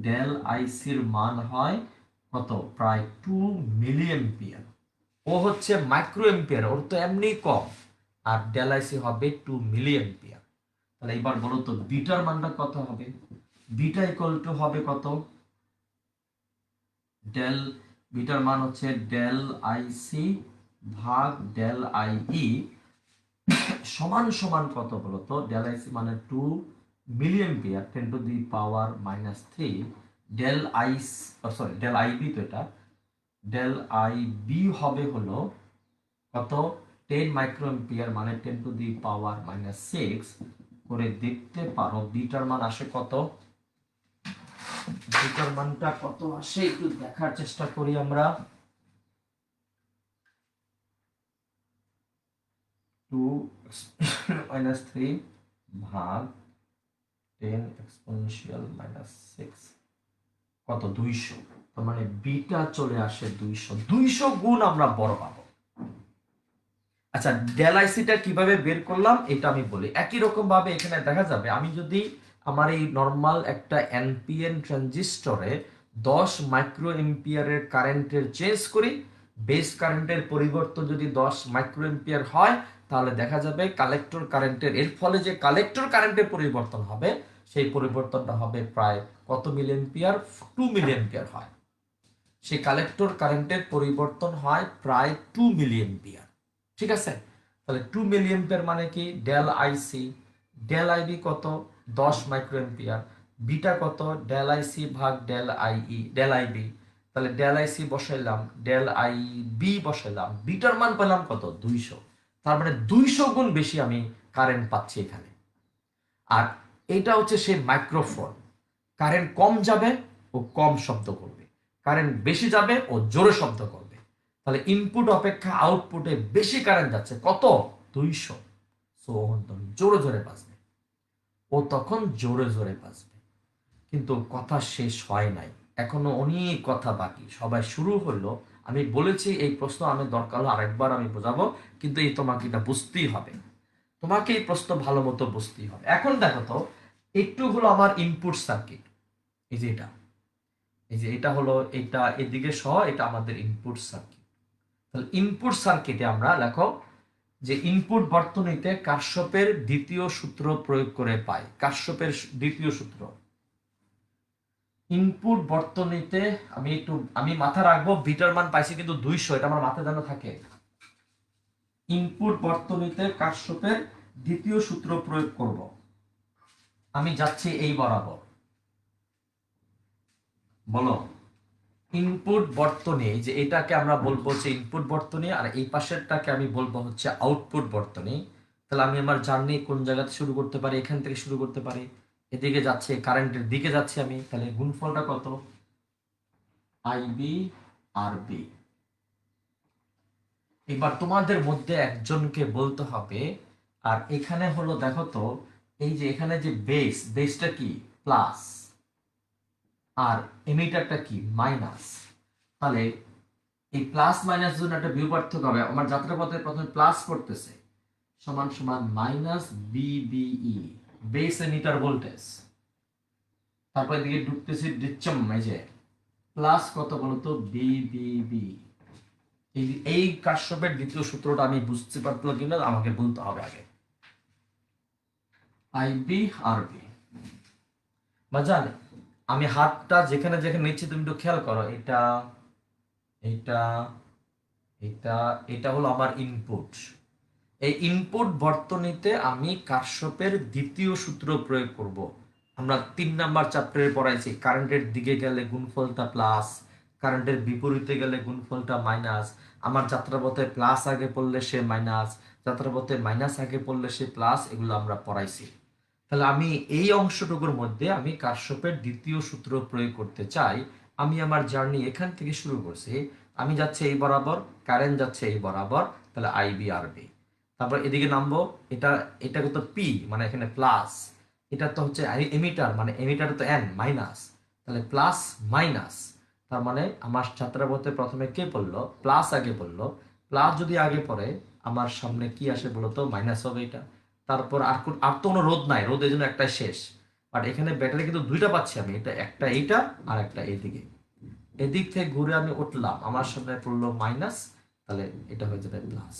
ডেল আইসির মান হয় কত, প্রায় 2 মিলি এম্পিয়ার। ও হচ্ছে মাইক্রোএম্পিয়ার, ওর তো এমনি কম, আর ডেল আইসি হবে 2 মিলি এম্পিয়ার। তাহলে এবার বলো তো বিটার মানটা কত হবে, বিটা ইকুয়াল টু হবে কত, ডেল, বিটার মান হচ্ছে ডেল আইসি ভাগ ডেল আইই সমান কত বলতো, ডেল আইসি মানে 2 মিলি এম্পিয়ার 10⁻³ ডেল আইস, সরি ডেল আইবি, তো এটা ডেল আইবি হবে হলো কত 10 মাইক্রোএম্পিয়ার মানে 10⁻⁻6 করে দেখতে পারো বিটার মান আসে কত, বিটার মানটা কত আসে একটু দেখার চেষ্টা করি আমরা। 2 - 3 ভাগ 10 এক্সপোনেনশিয়াল মাইনাস 6 কত 200, তার মানে বিটা চলে আসে 200 গুণ আমরা বড় পাবো। আচ্ছা, ডেল আইসিটা কিভাবে বের করলাম এটা আমি বলি। একই রকম ভাবে এখানে দেখা যাবে আমি যদি আমার এই নর্মাল একটা এনপিএন ট্রানজিস্টরে 10 মাইক্রো এম্পিয়ারের কারেন্টের চেঞ্জ করি, বেস কারেন্টের পরিবর্তন যদি 10 মাইক্রো এম্পিয়ার হয়, তাহলে দেখা যাবে কালেক্টর কারেন্টের, এর ফলে যে কালেক্টর কারেন্টের পরিবর্তন হবে সেই পরিবর্তনটা হবে প্রায় কত মিলি এম্পিয়ার, 2 মিলি এম্পিয়ার হয়। সেই কালেক্টর কারেন্টের পরিবর্তন হয় প্রায় 2 মিলি এম্পিয়ার। ঠিক আছে, তাহলে 2 মিলি এম্পিয়ার মানে কি, ডেল আইসি, ডেল আইবি কত 10 মাইক্রো এম্পিয়ার, বিটা কত ডেল আইসি ভাগ ডেল আইই, ডেল আইবি, তাহলে ডেল আইসি বসাইলাম, ডেল আইবি বসাইলাম, বিটার মান পেলাম কত 200, তার মানে 200 গুণ বেশি আমি কারেন্ট পাচ্ছি এখানে। আর এটা হচ্ছে সেই মাইক্রোফোন, কারেন্ট কম যাবে ও কম শব্দ করবে, কারেন্ট বেশি যাবে ও জোরে শব্দ করবে। তাহলে ইনপুট অপেক্ষা আউটপুটে বেশি কারেন্ট যাচ্ছে কত 200, সো জোরে জোরে বাজবে, ও তখন জোরে জোরে বাজবে। কিন্তু কথা শেষ হয় নাই, এখনো অনেক কথা বাকি, সবাই শুরু হলো। আমি বলেছি এই প্রশ্ন আমি দরকার হলে আরেকবার আমি বোঝাবো, কিন্তু এই তোমাকে এটা বুঝতেই হবে, তোমাকে এই প্রশ্ন ভালো মতো বুঝতেই হবে। এখন দেখো তো, একটু হলো আমার ইনপুট সার্কিট, এই যে এটা, এই যে এটা হলো, এটা এদিকে সহ এটা আমাদের ইনপুট সার্কিট। তাহলে ইনপুট সার্কিটে আমরা লেখো যে ইনপুট বর্তনীতে কারশফের দ্বিতীয় সূত্র প্রয়োগ করে পাই। কারশফের দ্বিতীয় সূত্র ইনপুট বর্তনীতে আমি মাথা রাখবো, বিটার মান পাইছি কিন্তু 200, এটা আমার মাথায় যেন থাকে। ইনপুট বর্তনীতে কারশফের দ্বিতীয় সূত্র প্রয়োগ করব, আমি যাচ্ছি এই বরাবর, বলো ইনপুট বর্তনী, যে এটাকে আমরা বলবো হচ্ছে ইনপুট বর্তনী, আর এই পাশেরটাকে আমি বলবো হচ্ছে আউটপুট বর্তনী। তাহলে আমি আমার জার্নি কোন জায়গাতে শুরু করতে পারি, এখান থেকে শুরু করতে পারি, এদিকে যাচ্ছে কারেন্টের দিকে যাচ্ছি আমি, তাহলে গুণফলটা কত আইবি আর বি। এবার তোমাদের মধ্যে একজনকে বলতে হবে, আর এখানে হলো দেখো তো, এই যে এখানে যে বেসটা কি প্লাস, আর এমিটারটা কি মাইনাস, তাহলে এই প্লাস মাইনাস জন্য একটা বিয়োগ পার্থক্য হবে। আমার যাত্রাপথে প্রথমে প্লাস করতেছে সমান সমান মাইনাস বিবিই, বেস এমিটার ভোল্টেজ, তারপর এদিকে ঢুকতেছি ডিচম, এই যে প্লাস কত বলতো বিবিবি। এই কারশফের দ্বিতীয় সূত্রটা আমি বুঝতে পারলাম কিনা আমাকে বলতে হবে আগে। আইবি আর বি বা জানে, আমি হাতটা যেখানে যেখানে নিচ্ছি তুমি একটু খেয়াল করো, এটা এটা এটা এটা হলো আমার ইনপুট। এই ইনপুট বর্তনীতে আমি কারশফের দ্বিতীয় সূত্র প্রয়োগ করব। আমরা 3 নাম্বার চ্যাপ্টারে পড়াইছি, কারেন্টের দিকে গেলে গুণফলটা প্লাস, কারেন্টের বিপরীতে গেলে গুণফলটা মাইনাস। আমার যাত্রাপথে প্লাস আগে পড়লে সে মাইনাস, যাত্রাপথে মাইনাস আগে পড়লে সে প্লাস, এগুলো আমরা পড়াইছি। তাহলে আমি এই অংশটুকুর মধ্যে আমি কারশফের দ্বিতীয় সূত্র প্রয়োগ করতে চাই। আমি আমার জার্নি এখান থেকে শুরু করছি, আমি যাচ্ছি এই বরাবর, কারেন্ট যাচ্ছে এই বরাবর, তাহলে আইবি আর বি। তারপর এদিকে নামবো, এটা এটা কত পি মানে এখানে প্লাস, এটা তো হচ্ছে এমিটার, মানে এমিটার তো এন মাইনাস, তাহলে প্লাস মাইনাস, তার মানে আমার ছাত্রাপথে প্রথমে কে পড়লো প্লাস আগে পড়লো, প্লাস যদি আগে পড়ে আমার সামনে কি আসে বলতো মাইনাস হবে এটা। তারপর আর তো কোনো রোধ নাই, রোধ এই জন্য একটাই শেষ, বাট এখানে ব্যাটারি কিন্তু দুইটা পাচ্ছি আমি, এটা একটা এইটা আর একটা এইদিকে, এদিক থেকে ঘুরে আমি উঠলাম, আমার সামনে পড়লো মাইনাস, তাহলে এটা হয়ে যাবে প্লাস।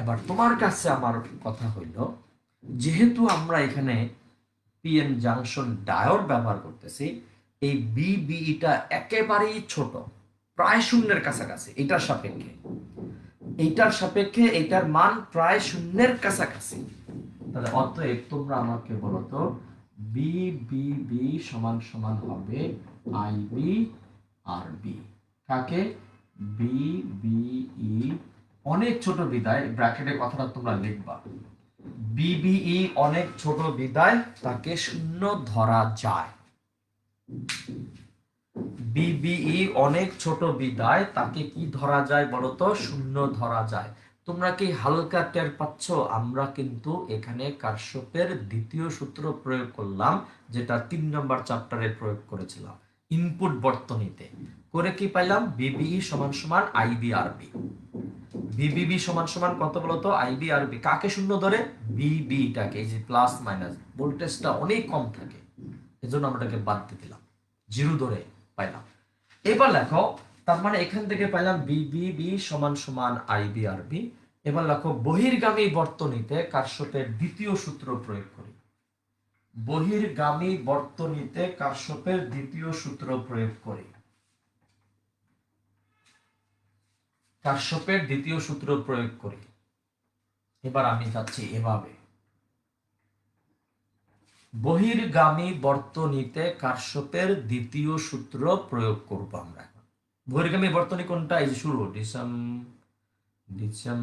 এবার তোমার কাছে আমার কথা হইল, যেহেতু আমরা এখানে পিএন জাংশন ডায়োড ব্যবহার করতেছি, এই বিবিইটা একেবারেই ছোট, প্রায় শূন্যের কাছাকাছি, এইটার সাপেক্ষে এইটার মান প্রায় শূন্যের কাছাকাছি। তাহলে অতএব তোমরা আমাকে বলো তো বিবিবি সমান সমান হবে আইবি আর বি। কাকে? বিবিই অনেক ছোট বিদায়, ব্র্যাকেটে কথাটা তোমরা লিখবা, বিবিই অনেক ছোট বিদায় তাকে শূন্য ধরা যায়। বিবিই অনেক ছোট বিদায় তাকে কি ধরা যায় বলতো শূন্য ধরা যায়। তোমরা কি হালকা টের পাচ্ছ? আমরা কিন্তু এখানে কারশফের দ্বিতীয় সূত্র প্রয়োগ করলাম, যেটা 3 নম্বর চ্যাপ্টারে প্রয়োগ করেছিলাম ইনপুট বর্তনীতে। করে কি পাইলাম? বিবিই সমান সমান আইবি আরবি। বিবিবি সমান সমান কত বলতো? আইবি আরবি। কাকে শূন্য ধরে? বিবিটাকে। এই যে প্লাস মাইনাস ভোল্টেজটা অনেক কম থাকে, এজন্য আমরা এটাকে বাদ দিয়ে দিলাম, জিরো ধরে পাইলাম। এবার লেখো, তার মানে এখান থেকে পাইলাম বিবিবি সমান সমান আইবি আরবি। এবার লেখো বহির্গামী বর্তনীতে কারশফের দ্বিতীয় সূত্র প্রয়োগ করি। বহির্গামী বর্তনীতে কারশফের দ্বিতীয় সূত্র প্রয়োগ করি। কারশফের দ্বিতীয় সূত্র প্রয়োগ করি। এবার আমি যাচ্ছি এভাবে, বহির্গামী বর্তনীতে কারশফের দ্বিতীয় সূত্র প্রয়োগ করব আমরা। বহির্গামী বর্তনী কোনটা? এই যে শুরু ডিসাম ডিসাম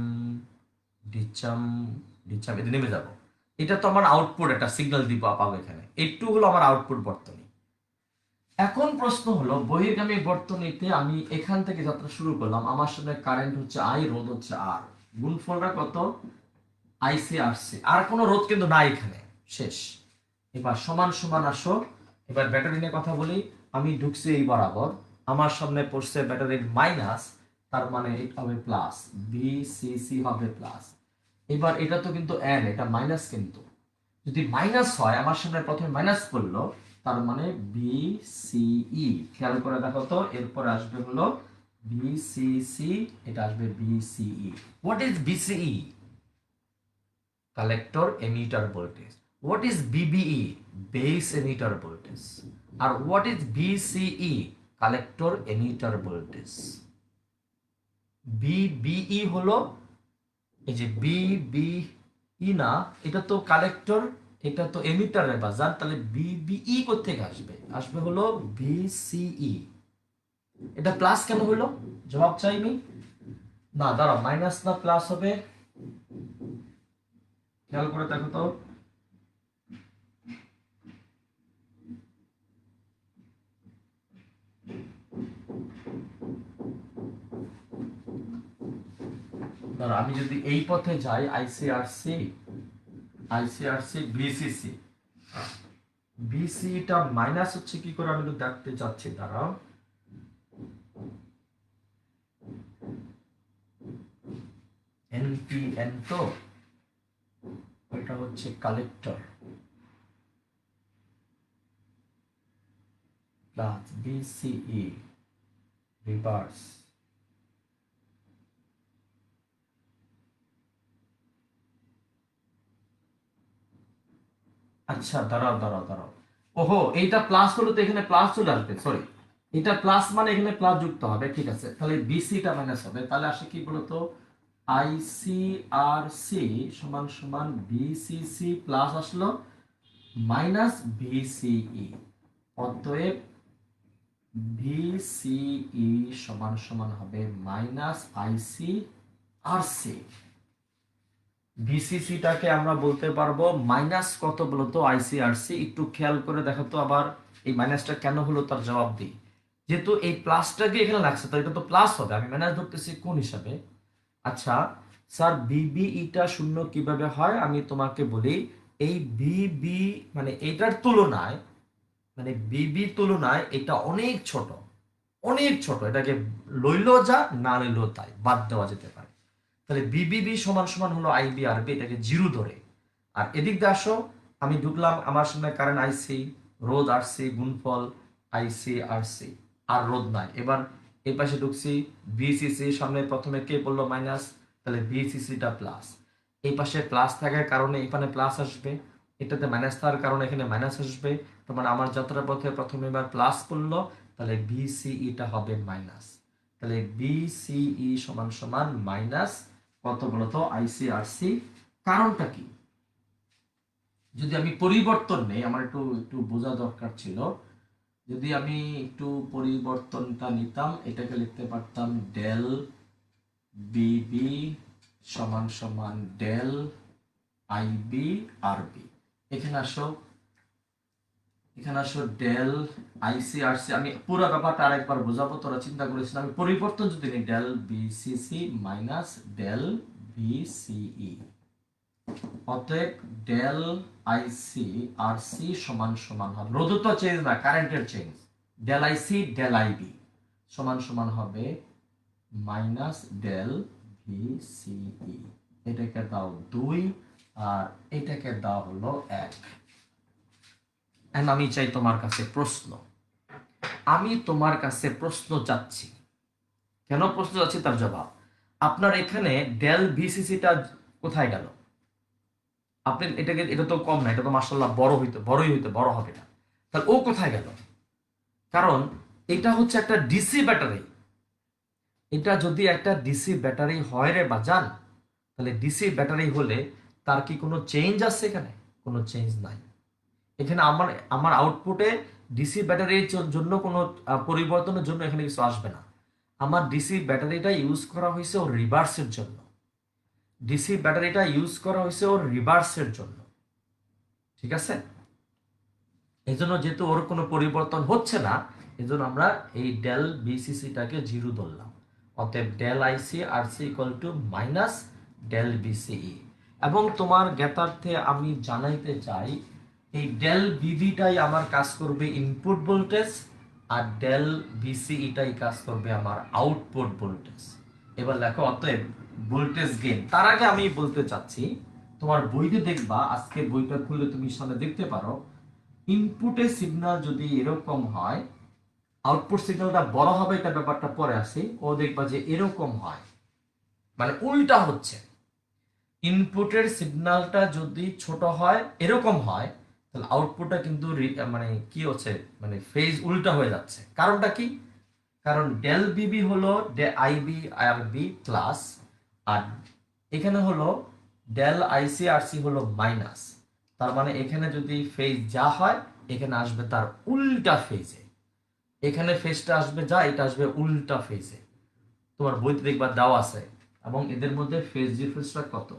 ডিচাম ডিচাম, এটা নেমে যাব। এটা তো আমার আউটপুট, একটা সিগন্যাল দিব পাবো এখানে। একটু হলো আমার আউটপুট বর্তনী। এখন প্রশ্ন হলো, বহির্গামী বর্তনীতে আমি এখান থেকে যাত্রা শুরু করলাম, আমার সামনে কারেন্ট হচ্ছে আই, রোধ হচ্ছে আর, গুণফলটা কত? আইসি আরসি। আর কোনো রোধ কিন্তু নাই এখানে, শেষ। এবার সমান সমান আসো, এবার ব্যাটারি নিয়ে কথা বলি। আমি ঢুকছি এই বরাবর, আমার সামনে পড়ছে ব্যাটারির মাইনাস, তার মানে এটা হবে প্লাস, বি সি সি হবে প্লাস। এবার এটা তো কিন্তু এন, এটা মাইনাস, কিন্তু যদি মাইনাস হয়, আমার সামনে প্রথমে মাইনাস পড়লো, তার মানে বি সি ই। খেয়াল করে দেখো তো, এরপরে আসবে হলো বি সি সি, এটা আসবে V C E. What is VCE? Collector emitter voltage. What is BBE? Base emitter voltage. আর what is BCE? Collector emitter voltage. BBE হলো এই যে BBE না, এটা তো কালেক্টর, এটা তো এমিটারের বাজার, তাহলে BBE কোত্থেকে আসবে? আসবে হলো BCE। এটা প্লাস কেন হলো? জবাব চাই আমি। না দাঁড়াও, মাইনাস না প্লাস হবে? খেয়াল করে দেখো তো। আমি যদি এই পথে যাই, আইসিআরসি বিসিসি, বিসিটা মাইনাস হচ্ছে কি করে আমি তো দেখতে চাচ্ছি, দাঁড়াও। এনপিএন তো এটা হচ্ছে কালেক্টর, প্লাস বিসিই রিভার্স। আচ্ছা দাঁড়াও দাঁড়াও দাঁড়াও, ওহো এইটা প্লাস হলো তো এখানে প্লাস চলে আসবে, সরি, এটা প্লাস মানে এখানে প্লাস যুক্ত হবে, ঠিক আছে। তাহলে বিসিটা মাইনাস হবে, তাহলে আসে কি বলতো, আইসিআরসি সমান সমান বিসিসি প্লাস আসলো মাইনাস বিসিই। অতএব বিসিই সমান সমান হবে মাইনাস আইসি আরসি। বিসিসিটাকে আমরা বলতে পারবো মাইনাস কত বলতো? আইসিআরসি। একটু খেয়াল করে দেখো তো আবার, এই মাইনাসটা কেন হলো তার জবাব দিই। যেহেতু এই প্লাসটাকে এখানে লাগছে, তো এটা তো প্লাস হবে, আমি মাইনাস ধরতেছি কোন হিসাবে? আচ্ছা স্যার, বিবিইটা শূন্য কিভাবে হয় আমি তোমাকে বলি। এই বিবি মানে এটার তুলনায়, মানে বিবি তুলনায় এটা অনেক ছোট, অনেক ছোট। এটাকে লইলেও যা, না লইলেও তাই, বাদ দেওয়া যেতে পারে। তাহলে বিবিবি সমান সমান হলো আইবি আরবি, এটাকে জিরো ধরে। আর এদিক দিয়ে আসো, আমি ঢুকলাম, আমার সামনে কারেন্ট আইসি, রোধ আরসি, গুণফল আইসি আরসি, আর রোধ নাই। এবার এই পাশে ঢুকছি, বিসিসি, সামনে প্রথমে কে বললো মাইনাস, তাহলে বিসিসিটা প্লাস। এই পাশে প্লাস থাকার কারণে এখানে প্লাস আসবে, এটাতে মাইনাস থাকার কারণে এখানে মাইনাস আসবে। তার মানে আমার যাত্রা পথে প্রথমে এবার প্লাস পড়লো, তাহলে বিসিইটা হবে মাইনাস। তাহলে বিসিই সমান সমান মাইনাস কত বলতো? আইসিআরসি। কারণটা কি? যদি আমি পরিবর্তন নেই, আমার একটু একটু বোঝা দরকার ছিল। যদি আমি একটু পরিবর্তনটা নিতাম, এটাকে লিখতে পারতাম ডেল বিবি সমান সমান ডেল আইবি আরবি। এখানে আসো, এখানে আসো ডেল আইসিআরসি। আমি পুরো ব্যাপারটা আরেকবার বোঝাবো, তোরা চিন্তা করেছিস। আমি পরিবর্তন যদি নিই, del VCC minus del V CE. অতএব ডেল আইসি আর সি সমান সমান হবে, রোধ তো চেঞ্জ না, কারেন্টের চেঞ্জ, ডেল আইসি ডেল আইবি সমান সমান হবে মাইনাস ডেল ভি সিই। এটাকে দাও 2 আর এটাকে দাও হলো 1। এন্ড আমি চাই তোমার কাছে প্রশ্ন, আমি তোমার কাছে প্রশ্ন চাচ্ছি। কেন প্রশ্ন চাচ্ছি তার জবাব। আপনার এখানে ডেল ভিসিসিটা কোথায় গেল? আপনি এটাকে, এটা তো কম না, এটা তো মাশাআল্লাহ বড় হবে না, তাহলে ও কোথায় গেল? কারণ এটা হচ্ছে একটা ডিসি ব্যাটারি। এটা যদি একটা ডিসি ব্যাটারি হয় রে বাজান, তাহলে ডিসি ব্যাটারি হলে তার কি কোনো চেঞ্জ আছে? এখানে কোনো চেঞ্জ নাই। এখানে আমার আমার আউটপুটে ডিসি ব্যাটারির জন্য কোনো পরিবর্তনের জন্য এখানে কিছু আসবে না। আমার ডিসি ব্যাটারিটা ইউজ করা হয়েছে ওর রিভার্সের জন্য, ডিসি ব্যাটারিটা ইউজ করা হয়েছে ওর রিভার্সের জন্য, ঠিক আছে? এই জন্য যেহেতু ওর কোনো পরিবর্তন হচ্ছে না, এই জন্য আমরা এই ডেল বিসিসিটাকে 0 ধরলাম। অতএব del IC R C equal to minus del VCE. এবং তোমার জ্ঞাতার্থে আমি জানাইতে চাই, এই ডেল বিবিটাই আমার কাজ করবে ইনপুট ভোল্টেজ, আর ডেল বিসিইটাই কাজ করবে আমার আউটপুট ভোল্টেজ। এবার লেখো অতএব ভোল্টেজ গেইন। তার আগে আমি বলতে চাচ্ছি, তোমার বইতে দেখবা, আজকে বইটা খুলে তুমি সামনে দেখতে পারো, ইনপুটে সিগন্যাল যদি এরকম হয়, আউটপুট সিগন্যালটা বড় হবে, এটা ব্যাপারটা পরে আসি। ও দেখবা যে এরকম হয়, মানে উল্টা হচ্ছে। ইনপুটের সিগন্যালটা যদি ছোট হয়, এরকম হয়, তাহলে আউটপুটটা কিন্তু মানে কি হচ্ছে, মানে ফেজ উল্টা হয়ে যাচ্ছে। কারণটা কি? কারণ ডেল বিবি হলো আইবি আর বি প্লাস, আর এখানে হলো ডেল আইসি আর সি হলো মাইনাস। তার মানে এখানে যদি ফেজ যা হয়, এখানে আসবে তার উল্টা ফেজে। এখানে ফেজটা আসবে যা, এটা আসবে উল্টা ফেজে। তোমার বইতে দেখবা দেওয়া আছে, এবং এদের মধ্যে ফেজ ডিফারেন্সটা কত?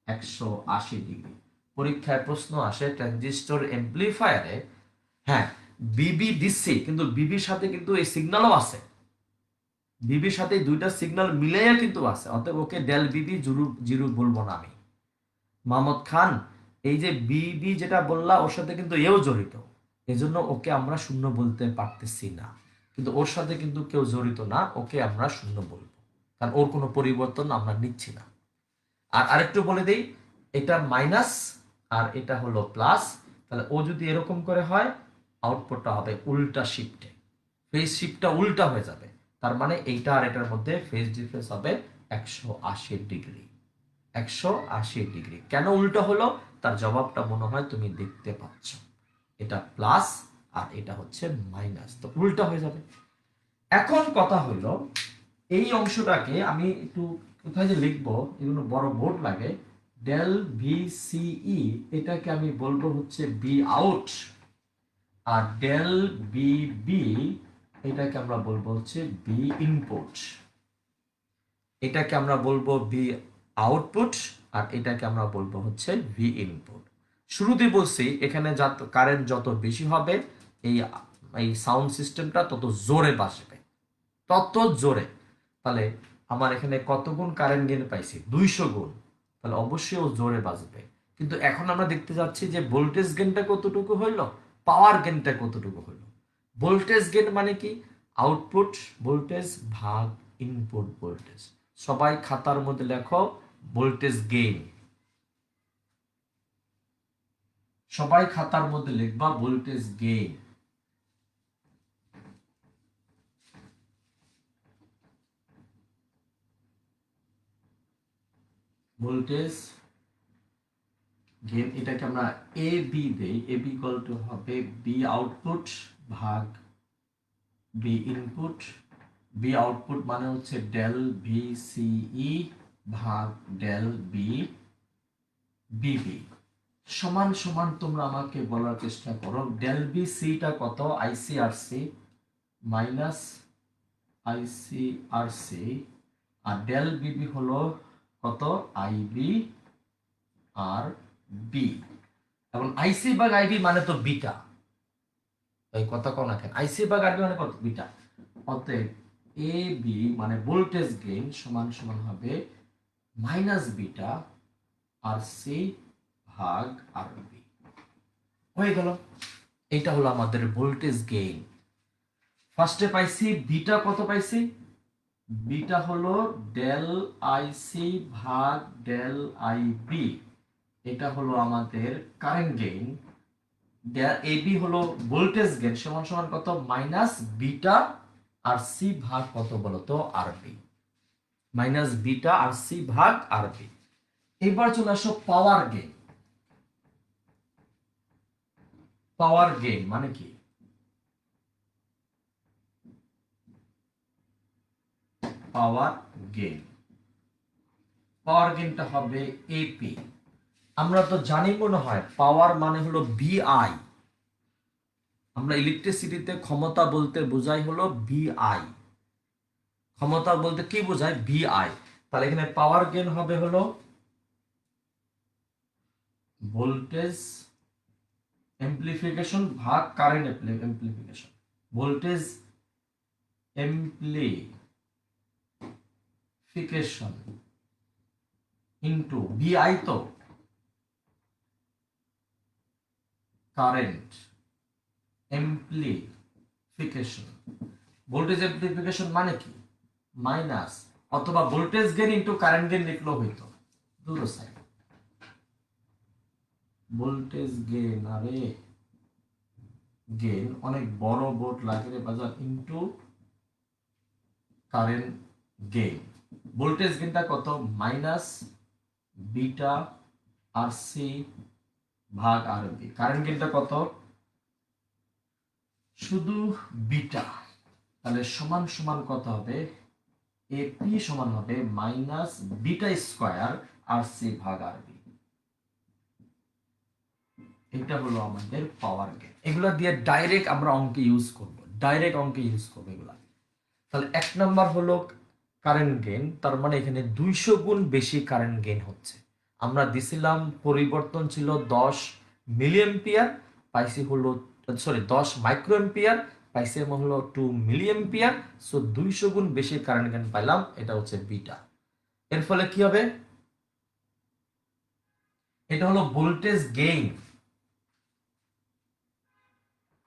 180 ডিগ্রি। পরীক্ষায় প্রশ্ন আসে ট্রানজিস্টর এমপ্লিফায়ারে, হ্যাঁ বিবি দিচ্ছি, কিন্তু বিবির সাথে কিন্তু এই সিগন্যালও আছে, বিবির সাথে দুইটা সিগন্যাল মিলেই কিন্তু আছে। অতএব ওকে ডেল বিবি জিরো জিরো বলবো না আমি। মোহাম্মদ খান, এই যে বিবি যেটা বললা, ওর সাথে কিন্তু এও জড়িত, এজন্য ওকে আমরা শূন্য বলতে পারতেছি না। কিন্তু ওর সাথে কিন্তু কেউ জড়িত না, ওকে আমরা শূন্য বলবো, কারণ ওর কোনো পরিবর্তন আমরা নিচ্ছি না। আর আরেকটু বলে দেই, এটা মাইনাস আর এটা হলো প্লাস, তাহলে ও যদি এরকম করে হয়, আউটপুটটা হবে উল্টা শিফটে, ফেজ শিফটটা উল্টা হয়ে যাবে। তার মানে এইটা আর এটার মধ্যে ফেজ ডিফারেন্স হবে 180 ডিগ্রি। 180 ডিগ্রি কেন উল্টো হলো, তার জবাবটা মনে হয় তুমি দেখতে পাচ্ছ। এটা প্লাস আর এটা হচ্ছে মাইনাস, তো উল্টা হয়ে যাবে। এখন কথা হলো, এই অংশটাকে আমি একটু কোথায় যে লিখবো, এগুলো বড় বোর্ড লাগে। ডেল ভি সিই এটাকে আমি বলবো হচ্ছে বি আউট, আর ডেল বি বি এটাকে আমরা বলবো হচ্ছে বি ইনপুট। এটাকে আমরা বলবো বি আউটপুট, আর এটাকে আমরা বলবো হচ্ছে ভি ইনপুট। শুরুতে বলছি এখানে কারেন্ট যত বেশি হবে, এই এই সাউন্ড সিস্টেমটা তত জোরে বাজবে, তত জোরে। তাহলে আমার এখানে কত গুণ কারেন্ট গেইন পাইছি? 200 গুণ। তাহলে অবশ্যই ও জোরে বাজবে। কিন্তু এখন আমরা দেখতে যাচ্ছি যে ভোল্টেজ গেইনটা কতটুকু হইলো, পাওয়ার গেইনটা কতটুকু হইলো। ভোল্টেজ গেইন মানে কি? আউটপুট ভোল্টেজ ভাগ ইনপুট ভোল্টেজ। সবাই খাতার মধ্যে লেখো ভোল্টেজ গেইন। সবাই খাতার মধ্যে লিখবা ভোল্টেজ গেইন। ভোল্টেজ গেইন, এটাকে আমরা এ বি দেই। এ বি ইকুয়াল টু হবে বি আউটপুট ভাগ বি ইনপুট। বি আউটপুট মানে হচ্ছে ডেল ভি সিই ভাগ ডেল বি বিবি সমান সমান, তোমরা আমাকে বলার চেষ্টা করো ডেল বি সিটা কত? আইসি আর সি মাইনাস আইসি আর সি, আর ডেল বিবি হলো কত? IB R B. এখন আইসি ভাগ আইবি মানে তো বিটা, এই কথা কও না কেন? আইসি ভাগ আইবি মানে কত? বিটা। অতএব এ বি মানে ভোল্টেজ গেইন সমান সমান হবে মাইনাস বিটা আর সি ভাগ আর বি হয়ে গেল। এটা হলো আমাদের ভোল্টেজ গেইন। ফার্স্টে পাইছি বিটা, কত পাইছি? বিটা হলো ডেল আই সি ভাগ ডেল আই বি। এটা হলো আমাদের কারেন্ট গেইন। এবি হলো ভোল্টেজ গেইন, সমান সমান কত? মাইনাস বিটা আর সি ভাগ কত বলতো? আর B. Minus beta R C ভাগ আর বি। এবার চলে আসো পাওয়ার গেইন। পাওয়ার গেইন মানে কি? পাওয়ার গেইন, পাওয়ার গেইনটা হবে এপি। আমরা তো জানি মনে হয় পাওয়ার মানে হলো ভিআই। আমরা ইলেকট্রিসিটিতে ক্ষমতা বলতে বোঝাই হলো ভিআই। ক্ষমতা বলতে কি বোঝায়? ভিআই। তাহলে এখানে পাওয়ার গেইন হবে হলো ভোল্টেজ এমপ্লিফিকেশন ভাগ current amplification. Voltage amplification into VI, তো কারেন্ট এমপ্লিফিকেশন। ভোল্টেজ এমপ্লিফিকেশন মানে কি? মাইনাস অথবা voltage gain into current gain লিখলেও হইতো। দুটো সাইড ভোল্টেজ গেইন, আরে গেইন অনেক বড় বোর্ড লাগে রে বাজার, ইনটু কারেন্ট গেইন। ভোল্টেজ গেইনটা কত? মাইনাস বিটা আর সি ভাগ আর বি। কারেন্ট গেইনটা কত? শুধু বিটা। তাহলে সমান সমান কত হবে? এপি সমান হবে minus beta square R C ভাগ আর বি। এটা হলো আমাদের পাওয়ার গেইন। এগুলো দিয়ে ডাইরেক্ট আমরা অঙ্কে ইউজ করব, ডাইরেক্ট অঙ্কে ইউজ করব এগুলা। তাহলে এক নাম্বার হলো কারেন্ট গেইন, তার মানে এখানে 200 গুণ বেশি কারেন্ট গেইন হচ্ছে। আমরা দিছিলাম পরিবর্তন ছিল 10 মিলি এম্পিয়ার, পাইছি হলো 10 মাইক্রো এম্পিয়ার, পাইছি হলো 2 মিলি এম্পিয়ার। সো 200 গুণ বেশি কারেন্ট গেইন পাইলাম, এটা হচ্ছে বিটা। এর ফলে কি হবে? এটা হলো ভোল্টেজ গেইন।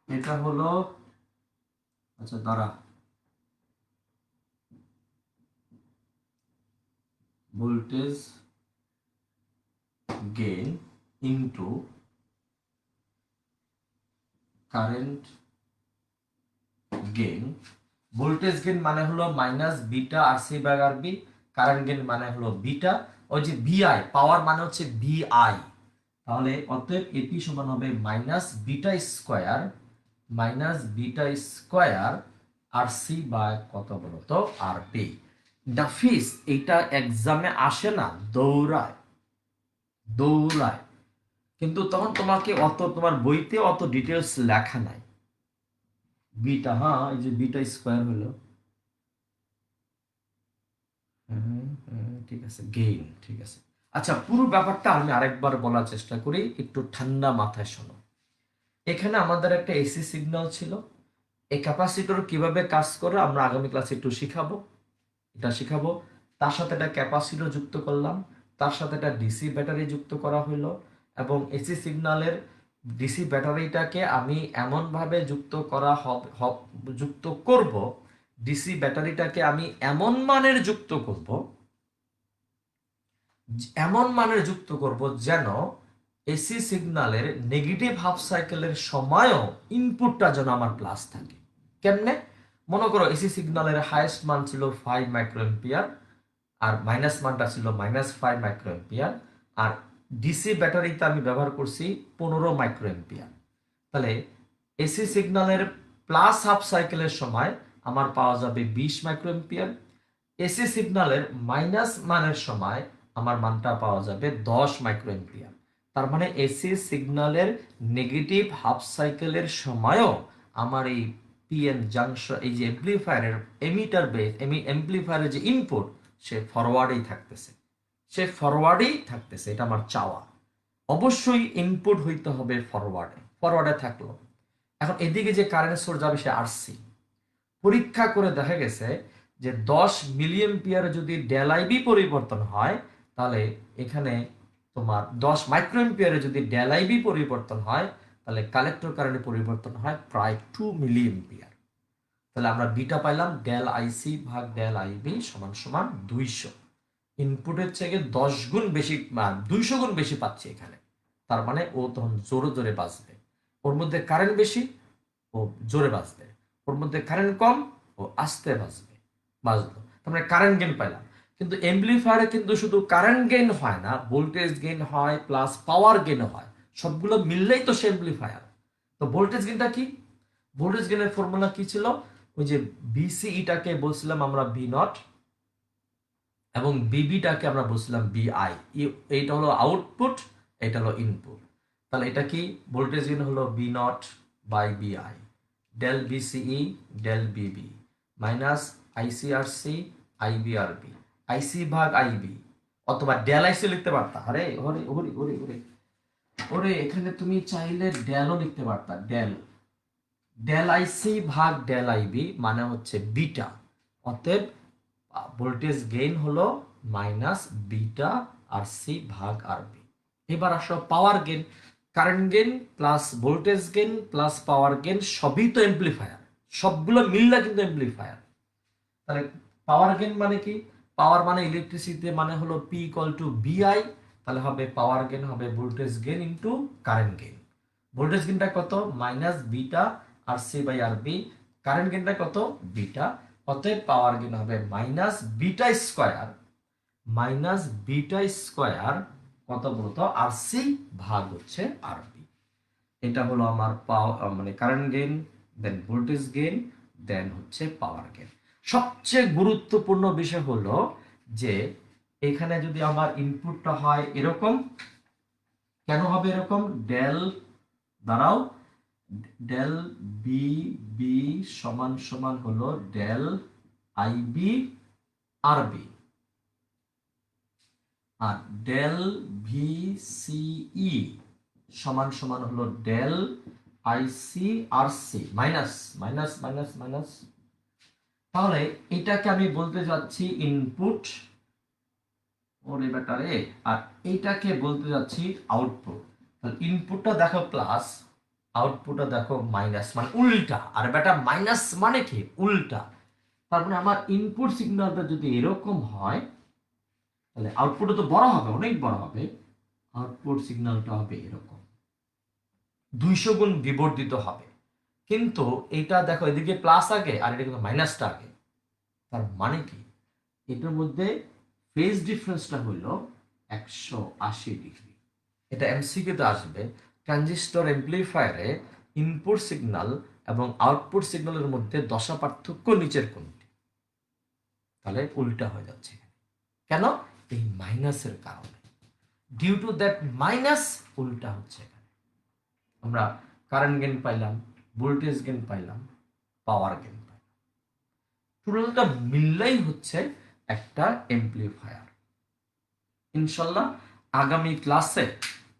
এটা হলো, আচ্ছা দাঁড়া, voltage gain into current gain. Voltage gain মানে হলো মাইনাস বিটা আর সি ভাগ আর বি। কারেন্ট গেইন মানে হলো বিটা। ওই যে ভিআই, পাওয়ার মানে হচ্ছে ভিআই। তাহলে অতএব এপি সমান হবে minus beta square, minus beta square R C by কত বলতো? আর বি। ডাফিস এটা এক্সামে আসে না, দৌড়ায় দৌড়ায়, কিন্তু তখন তোমাকে অত, তোমার বইতে অত ডিটেলস লেখা নাই। বিটা, হ্যাঁ এই যে বিটা স্কয়ার হলো, ঠিক আছে, গেইন, ঠিক আছে। আচ্ছা পুরো ব্যাপারটা আমি আরেকবার বলার চেষ্টা করি, একটু ঠান্ডা মাথায় শোনো। এখানে আমাদের একটা এসি সিগন্যাল ছিল। এই ক্যাপাসিটর কিভাবে কাজ করে আমরা আগামী ক্লাসে একটু শিখাবো, এটা শিখাবো। তার সাথে একটা ক্যাপাসিটর যুক্ত করলাম, তার সাথে একটা ডিসি ব্যাটারি যুক্ত করা হলো, এবং এসি সিগন্যালের ডিসি ব্যাটারিটাকে আমি এমনভাবে যুক্ত করব, ডিসি ব্যাটারিটাকে আমি এমন মানের যুক্ত করব যেন এসি সিগন্যালের নেগেটিভ হাফ সাইকেলের সময়ও ইনপুটটা যেন আমার প্লাস থাকে। কেমনে? মনে করো এসি সিগন্যালের হাইয়েস্ট মান ছিল 5 মাইক্রো এম্পিয়ার, আর মাইনাস মানটা ছিল -5 মাইক্রো এম্পিয়ার, আর ডিসি ব্যাটারিতে আমি ব্যবহার করছি 15 মাইক্রো এম্পিয়ার। তাহলে এসি সিগন্যালের প্লাস হাফ সাইকেলের সময় আমার পাওয়া যাবে 20 মাইক্রো এম্পিয়ার। এসি সিগন্যালের মাইনাস মানের সময় আমার মানটা পাওয়া যাবে 10 মাইক্রো এম্পিয়ার। তার মানে এসি সিগন্যালের নেগেটিভ হাফ সাইকেলের সময়ও আমার এই পিএন জাংশন, এই যে এমপ্লিফায়ারের এমিটার বেস, এমপ্লিফায়ারের যে ইনপুট, সে ফরওয়ার্ডেই থাকতেছে। এটা আমার চাওয়া। অবশ্যই ইনপুট হইতে হবে ফরওয়ার্ডে থাকলো। এখন এদিকে যে কারেন্ট সোর্স যাবে সে আরসি। পরীক্ষা করে দেখা গেছে যে 10 মিলি এম্পিয়ারে যদি ডেল আইবি পরিবর্তন হয়, তাহলে এখানে তোমার 10 মাইক্রো এম্পিয়ারে যদি ডেল আইবি পরিবর্তন হয়, তাহলে কালেক্টর কারেন্টে পরিবর্তন হয় প্রায় 2 মিলি এম্পিয়ার। তাহলে আমরা বিটা পাইলাম ডেল আইসি ভাগ ডেল আইবি সমান সমান 200। ইনপুটের থেকে 10 গুণ বেশি, 200 গুণ বেশি পাচ্ছি এখানে। তার মানে ও তখন জোরে জোরে বাজবে। ওর মধ্যে কারেন্ট বেশি, ও জোরে বাজবে। ওর মধ্যে কারেন্ট কম, ও আস্তে বাজলো। তার মানে কারেন্ট গেইন পাইলাম। কিন্তু এমপ্লিফায়ারে কিন্তু শুধু কারেন্ট গেইন হয় না, ভোল্টেজ গেইন হয় প্লাস পাওয়ার গেইন হয়। সবগুলো মিললেই তো সে এমপ্লিফায়ার। তো ভোল্টেজ গেইনটা কি? ভোল্টেজ গেইনের ফর্মুলা কি ছিল? ওই যে বিসিইটাকে বলছিলাম আমরা বি নট, এবং বিবিটাকে আমরা বলছিলাম বিআই। এইটা হলো আউটপুট, এটা হলো ইনপুট। তাহলে এটা কি? ভোল্টেজ গেইন হলো বি নট বাই বিআই ডেল বিসিই ডেল বিবি মাইনাস আইসিআরসি আইবিআরবি, আইসি ভাগ আইবি, অথবা ডেল আইসি লিখতে পারতা। আরে ওরে ওরে ওরে ওরে ওরে, এখানে তুমি চাইলে ডেলও লিখতে পারতা। ডেল ডেল আইসি ভাগ ডেল আইবি মানে হচ্ছে বিটা। অতএব ভোল্টেজ গেইন হলো মাইনাস বিটা আর সি ভাগ আর বি। এবার আসো power gain. Current gain plus voltage gain plus power gain সবই তো এমপ্লিফায়ার, সবগুলো মিললে কিন্তু এমপ্লিফায়ার। তাহলে পাওয়ার গেইন মানে কি? পাওয়ার মানে ইলেকট্রিসিটি মানে হলো পি ইকুয়াল টু বিআই। তাহলে হবে পাওয়ার গেইন হবে voltage gain into current gain. Voltage গেইনটা কত? Minus beta R C by R B. Current গেইনটা কত? বিটা। অতএব পাওয়ার গেইন হবে minus beta square, minus beta square কত বলতো? আর সি ভাগ হচ্ছে আর বি। এটা হলো আমার মানে কারেন্ট গেইন, দেন ভোল্টেজ গেইন, দেন হচ্ছে পাওয়ার গেইন। সবচেয়ে গুরুত্বপূর্ণ বিষয় হলো যে এখানে যদি আমার ইনপুটটা হয় এরকম, কেন হবে এরকম? ডেল দাঁড়াও, ডেল বি বি সমান সমান হলো ডেল আইবি আর বি, আর ডেল ভি সিই সমান সমান হলো del IC R C minus minus minus minus. তাহলে এটাকে আমি বলতে যাচ্ছি ইনপুট, ওরে বেটারে, আর এইটাকে বলতে যাচ্ছি আউটপুট। তাহলে ইনপুটটা দেখো প্লাস, আউটপুটটা দেখো মাইনাস, মানে উল্টা। আর বেটা মাইনাস মানে কি? উল্টা। তার মানে আমার ইনপুট সিগন্যালটা যদি এরকম হয়, তাহলে আউটপুটও তো বড় হবে, অনেক বড় হবে। আউটপুট সিগন্যালটা হবে এরকম, 200 গুণ বিবর্ধিত হবে। কিন্তু এটা দেখো এদিকে প্লাস আগে আর এটা কিন্তু মাইনাসটা আগে। তার মানে কি? এটার মধ্যে ফেজ ডিফারেন্সটা হলো 180 ডিগ্রি। এটা এমসিকিউতে আসবে, ট্রানজিস্টর এমপ্লিফায়ারে ইনপুট সিগন্যাল এবং আউটপুট সিগন্যালের মধ্যে দশা পার্থক্য নিচের কোনটি? তাহলে উল্টা হয়ে যাচ্ছে। কেন? এই মাইনাসের কারণে। ডিউ টু দ্যাট মাইনাস উল্টা হচ্ছে। আমরা কারেন্ট গেইন পাইলাম, ভোল্টেজ গেইন পাইলাম, পাওয়ার গেইন পাইলাম। টোটালটা মিললেই হচ্ছে একটা এমপ্লিফায়ার। ইনশাল্লাহ আগামী ক্লাসে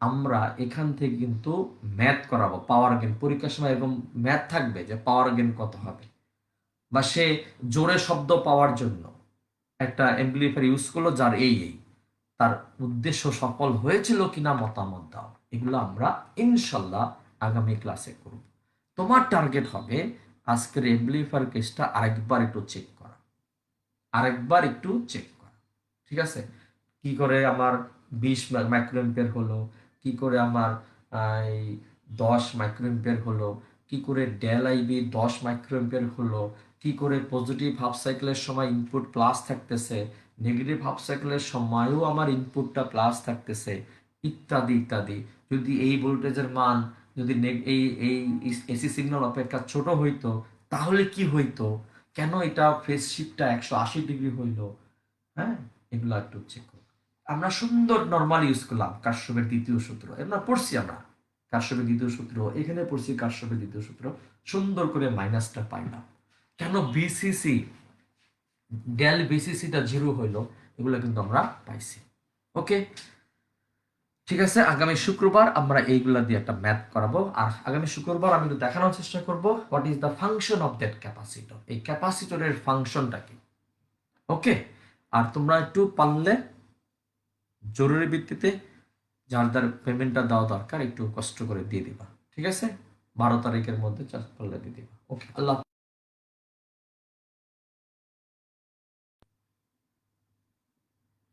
আমরা এখান থেকে কিন্তু ম্যাথ করাবো। পাওয়ার গেইন পরীক্ষার সময় এরকম ম্যাথ থাকবে যে পাওয়ার গেইন কত হবে, বা সে জোরে শব্দ পাওয়ার জন্য একটা এমপ্লিফায়ার ইউজ করলো যার এই তার উদ্দেশ্য সফল হয়েছিল কিনা মতামত দাও। এগুলো আমরা ইনশাল্লাহ আগামী ক্লাসে করব। তোমার টার্গেট হবে আজকের এমপ্লিফায়ার কেসটা আরেকবার একটু চেক করা, ঠিক আছে? কি করে আমার 20 মাইক্রোএম্পিয়ার হলো, কি করে আমার এই 10 মাইক্রোএম্পিয়ার হলো, কি করে ডেল আইবি 10 মাইক্রোএম্পিয়ার হলো, কি করে পজিটিভ হাফ সাইকেলের সময় ইনপুট প্লাস থাকতেছে, নেগেটিভ হাফ সাইকেলের সময়ও আমার ইনপুটটা প্লাস থাকতেছে, ইত্যাদি ইত্যাদি। যদি এই ভোল্টেজের মান যদি এই এই এসি সিগন্যাল অপেক্ষা ছোট হইতো তাহলে কি হইতো? কেন এটা ফেজ শিফটটা 180 ডিগ্রি হইলো? হ্যাঁ, এগুলো একটু চেক করো। আমরা সুন্দর নরমাল ইউজ করলাম কাশ্যপের দ্বিতীয় সূত্র, আমরা পড়ছি, আমরা কাশ্যপের দ্বিতীয় সূত্র এখানে পড়ছি, কাশ্যপের দ্বিতীয় সূত্র সুন্দর করে মাইনাসটা পাইলাম। কেন বিসিসি ডেল বিসিসিটা 0 হইলো? এগুলো কিন্তু আমরা পাইছি। ওকে, ঠিক আছে। আগামী শুক্রবার আমরা এইগুলা দিয়ে একটা ম্যাথ করাবো। আর আগামী শুক্রবার আমি একটু দেখানোর চেষ্টা করব what is the function of that capacitor, এই ক্যাপাসিটরের ফাংশনটা কি। ওকে, আর তোমরা একটু পারলে জরুরি ভিত্তিতে যার যার পেমেন্টটা দেওয়া দরকার একটু কষ্ট করে দিয়ে দিবা, ঠিক আছে? 12 তারিখের মধ্যে চার্জ করলে দিয়ে দিবা। ওকে, আল্লাহ